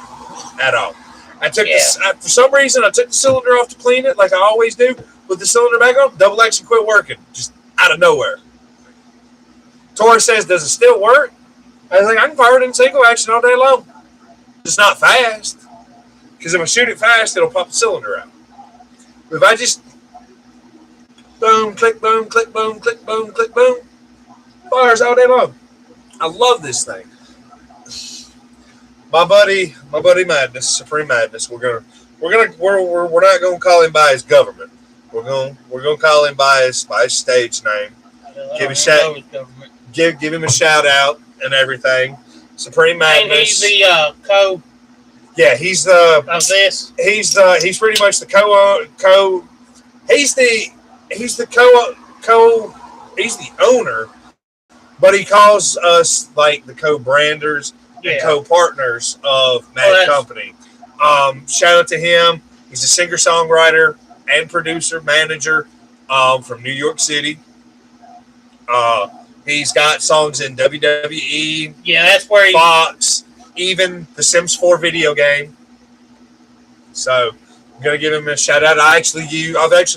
at all. I took this for some reason. I took the cylinder off to clean it, like I always do. With the cylinder back on, double action quit working, just out of nowhere. Taurus says, "Does it still work?" I was like, "I can fire it in single action all day long. It's not fast, because if I shoot it fast, it'll pop the cylinder out. If I just boom, click, boom, click, boom, click, boom, click, boom, Fires all day long. I love this thing. My buddy Madness, Supreme Madness. We're not gonna call him by his government. We're gonna call him by his stage name. Give him a shout out and everything. Supreme Madness. And he's the co. Yeah, he's the of this. He's pretty much the co. He's the owner, but he calls us like the co-branders and co-partners of Mad Company. Shout out to him. He's a singer-songwriter and producer, manager from New York City. He's got songs in WWE. Yeah, that's where Fox, even the Sims 4 video game. So I'm gonna give him a shout out. I've actually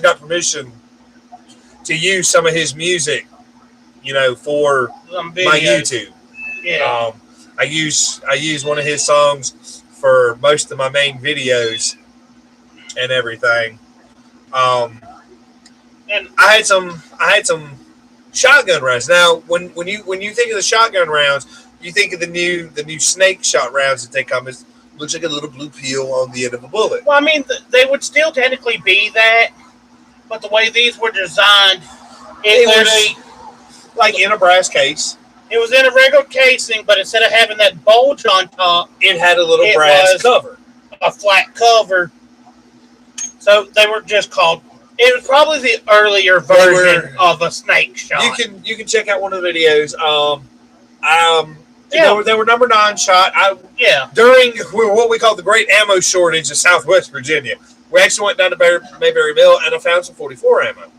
got permission to use some of his music, for my YouTube. Yeah. I use one of his songs for most of my main videos and everything. And I had some shotgun rounds. Now, when you think of the shotgun rounds, you think of the new snake shot rounds that they come. It looks like a little blue peel on the end of a bullet. Well, I mean, they would still technically be that, but the way these were designed, it was like in a brass case. It was in a regular casing, but instead of having that bulge on top, it had a little brass cover, a flat cover. So they were just called. It was probably the earlier version of a snake shot. You can check out one of the videos. They were number 9 shot. During what we call the Great Ammo Shortage in Southwest Virginia, we actually went down to Mayberry Mill and I found some 44 ammo,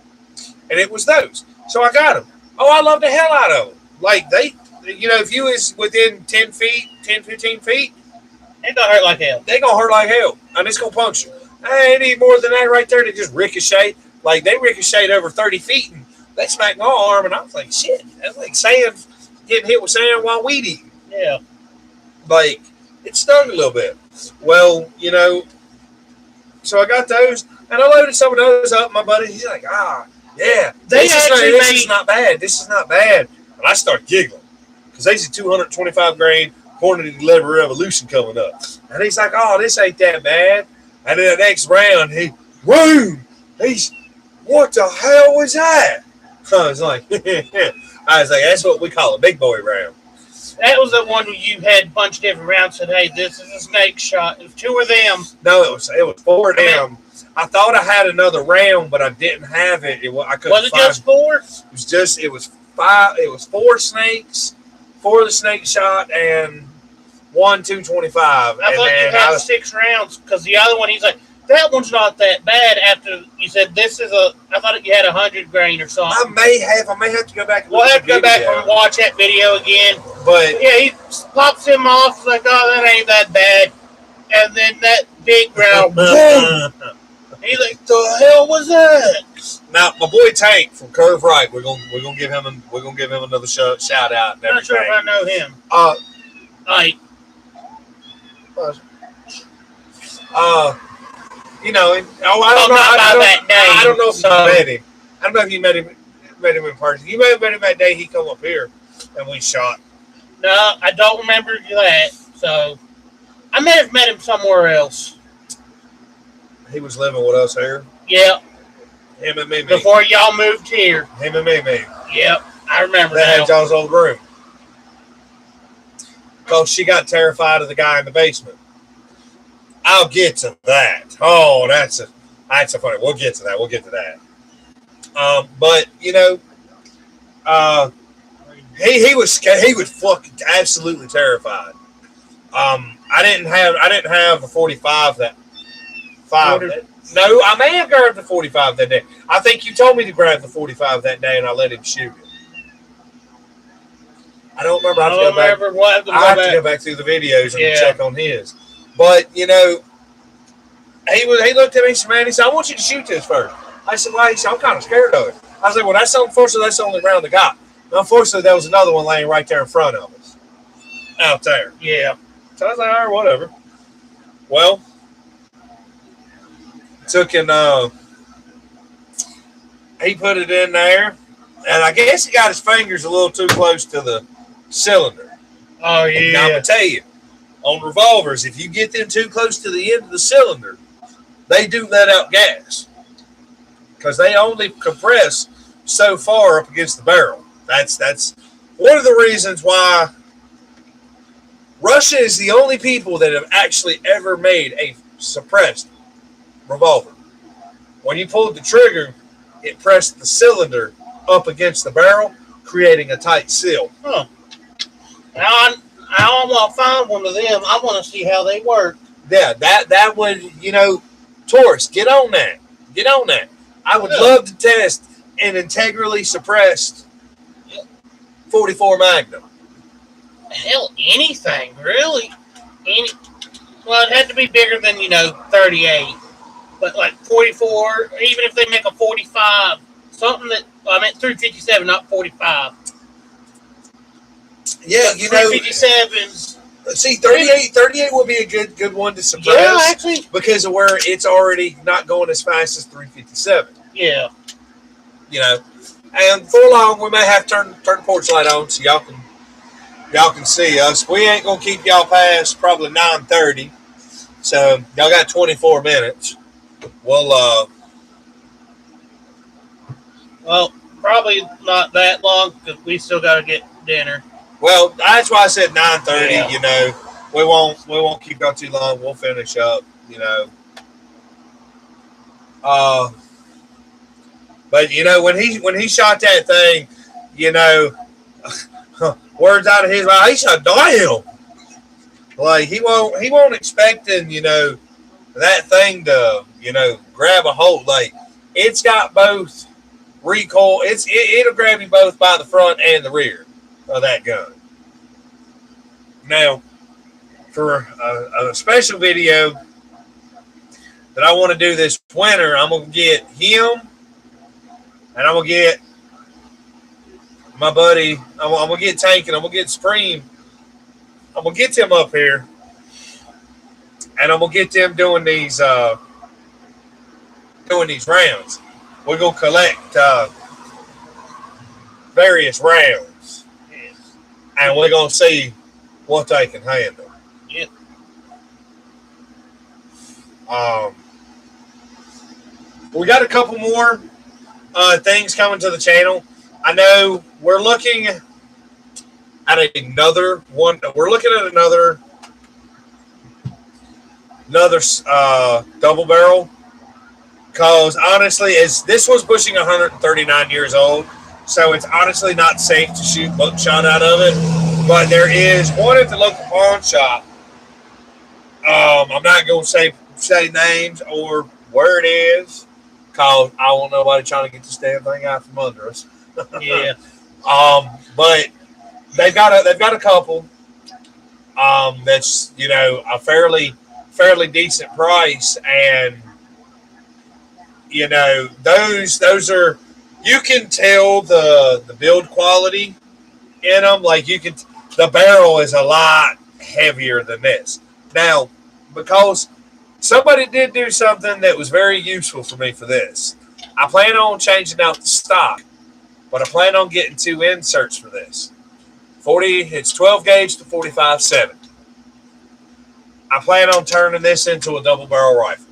and it was those. So I got them. Oh, I love the hell out of them. Like if you was within 10 feet, 10, 15 feet, they're gonna hurt like hell. They're gonna hurt like hell, and it's gonna puncture. I ain't any more than that right there. They just ricochet. Like they ricocheted over 30 feet, and they smacked my arm, and I was like, shit. That's like sand getting hit with sand while weed eating. Yeah. Like it stung a little bit. Well, so I got those, and I loaded some of those up. My buddy, he's like, yeah, this is not bad. This is not bad. And I start giggling because there's a 225 grain Hornady Lever Revolution coming up. And he's like, oh, this ain't that bad. And then the next round, what the hell was that? I was like, that's what we call a big boy round. That was the one where you had a bunch of different rounds. Said, hey, this is a snake shot. It was 2 of them. No, it was 4 of them. I thought I had another round, but I didn't have it. I couldn't. Was it just 4? It was 5. It was 4 snakes, 4 of the snake shot, and 1 225. I thought you had 6 rounds because the other one, he's like, that one's not that bad. After you said I thought you had 100 grain or something. I may have to go back. We'll have to go back and watch that video again. But yeah, he pops him off. He's like, oh, that ain't that bad. And then that big round, boom. He's like, the hell was that? Now, my boy Tank from Curve Right, we're gonna give him another shout out. And I'm not sure if I know him. I don't know if you met him. I don't know if you met him in person. You may have met him that day he come up here and we shot. No, I don't remember that. So I may have met him somewhere else. He was living with us here. Yeah. Him and me. Before y'all moved here. Him and me. Yep, I remember that. They had y'all's old room. Because she got terrified of the guy in the basement. I'll get to that. Oh, that's a funny. We'll get to that. But he was fucking absolutely terrified. I didn't have a 45 that. No, I may have grabbed the 45 that day. I think you told me to grab the 45 that day, and I let him shoot it. I don't remember. I have to go back through the videos and check on his. But he looked at me and said, "Man," he said, "I want you to shoot this first." I said, "Why?" He said, "I'm kind of scared of it." I said, "Well, unfortunately, that's the only round I got." And unfortunately, there was another one laying right there in front of us, out there. Yeah. So I was like, "All right, whatever." Well. Took and he put it in there, And I guess he got his fingers a little too close to the cylinder. Oh, And I'm yeah. going to tell you, on revolvers, if you get them too close to the end of the cylinder, they do let out gas because they only compress so far up against the barrel. That's one of the reasons why Russia is the only people that have actually ever made a suppressed revolver. When you pulled the trigger, it pressed the cylinder up against the barrel, creating a tight seal. Huh. I want to find one of them. I want to see how they work. Yeah, that would, Taurus, get on that. Get on that. I would love to test an integrally suppressed 44 Magnum. Hell, anything, really. Well, it had to be bigger than, 38. But like 44, even if they make a 45, something that, I meant 357, not 45. Yeah, 357s. See, 38 would be a good one to suppress. Yeah, actually. Because of where it's already not going as fast as 357. Yeah. And for long we may have to turn the porch light on so y'all can see us. We ain't gonna keep y'all past probably 9:30. So y'all got 24 minutes. Well, probably not that long because we still got to get dinner. Well, that's why I said 9:30. Yeah. We won't keep y'all too long. We'll finish up. But when he shot that thing, words out of his mouth, he shot damn. Like he won't expecting that thing to grab a hold. Like it's got both recoil. It'll grab you both by the front and the rear of that gun. Now, for a special video that I want to do this winter, I'm gonna get him, and I'm gonna get my buddy. I'm gonna get Tank, and I'm gonna get Supreme. I'm gonna get them up here, and I'm gonna get them doing these rounds. We're gonna collect various rounds, and we're gonna see what they can handle. Yeah. We got a couple more things coming to the channel. I know we're looking at another one. We're looking at another double barrel. Because honestly, as this was pushing 139 years old, so it's honestly not safe to shoot buckshot out of it. But there is one at the local pawn shop. I'm not going to say names or where it is, because I want nobody trying to get this damn thing out from under us. Yeah. But they've got a couple. That's a fairly decent price, and those are, you can tell the build quality in them. Like the barrel is a lot heavier than this. Now, because somebody did do something that was very useful for me for this, I plan on changing out the stock, but I plan on getting 2 inserts for this. It's 12 gauge to 45-7. I plan on turning this into a double barrel rifle.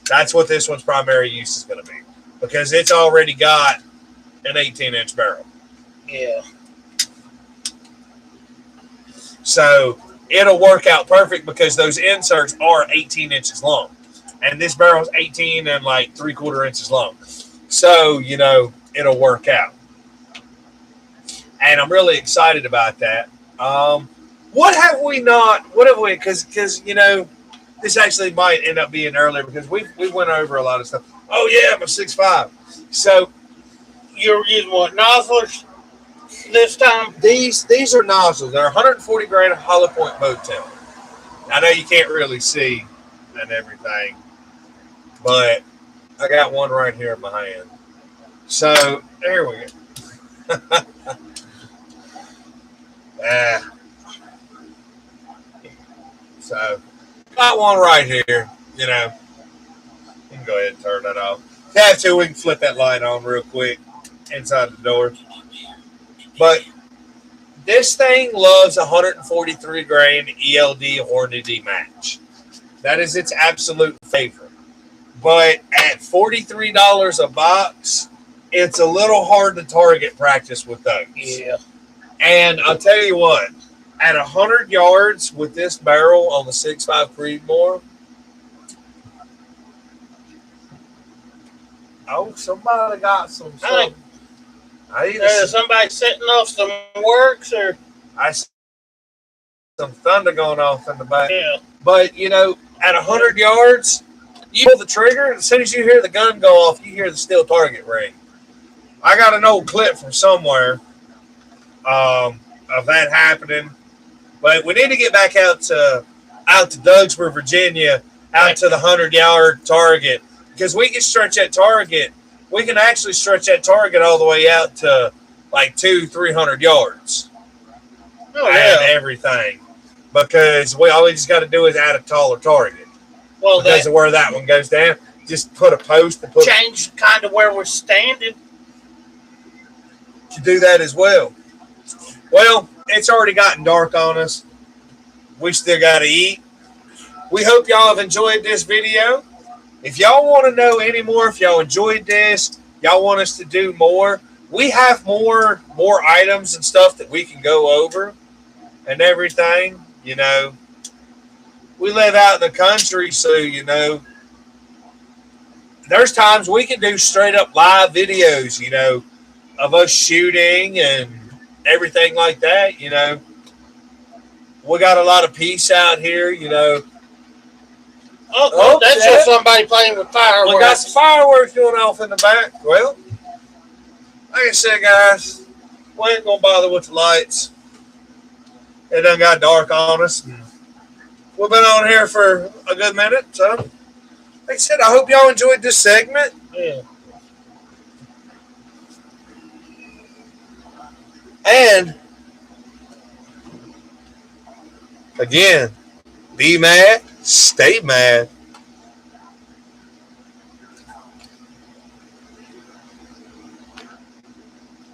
That's what this one's primary use is going to be, because it's already got an 18-inch barrel. Yeah. So it'll work out perfect because those inserts are 18 inches long, and this barrel's 18 and like 3/4 inches long. So it'll work out, and I'm really excited about that. What have we? Because this actually might end up being earlier because we went over a lot of stuff. Oh yeah, I'm a 6'5". So You're using what, nozzlers this time? These are nozzles. They're 140 grain hollow point boat tail. I know you can't really see and everything, but I got one right here in my hand. So there we go. So got one right here. You can go ahead and turn that off. If you have to, we can flip that light on real quick inside the door. But this thing loves 143 grain ELD Hornady match. That is its absolute favorite. But at $43 a box, it's a little hard to target practice with those. Yeah. And I'll tell you what, at 100 yards with this barrel on the 6.5 Creedmoor, oh, somebody got some. There's somebody setting off some works, or I see some thunder going off in the back. yeah. But you know, at 100 yards, you pull the trigger. As soon as you hear the gun go off, you hear the steel target ring. I got an old clip from somewhere of that happening, but we need to get back out to Dougsburg, Virginia, out to the 100-yard target, because we can stretch that target. We can actually stretch that target all the way out to like 200-300 yards. Oh, And yeah. everything, because all we just got to do is add a taller target. Well, Because of where that one goes down, just put a post and put change kind of where we're standing. to do that as well. Well, it's already gotten dark on us. We still got to eat. We hope y'all have enjoyed this video. If y'all want to know any more, if y'all enjoyed this, y'all want us to do more, we have more items and stuff that we can go over and everything. You know, we live out in the country, so, you know, there's times we can do straight up live videos, you know, of us shooting and everything like that. You know, we got a lot of peace out here, you know. Oh, that's just somebody playing with fireworks. We got some fireworks going off in the back. Well, like I said, guys, we ain't going to bother with the lights. It done got dark on us. We've been on here for a good minute. So, like I said, I hope y'all enjoyed this segment. Yeah. And, again, be mad, stay mad.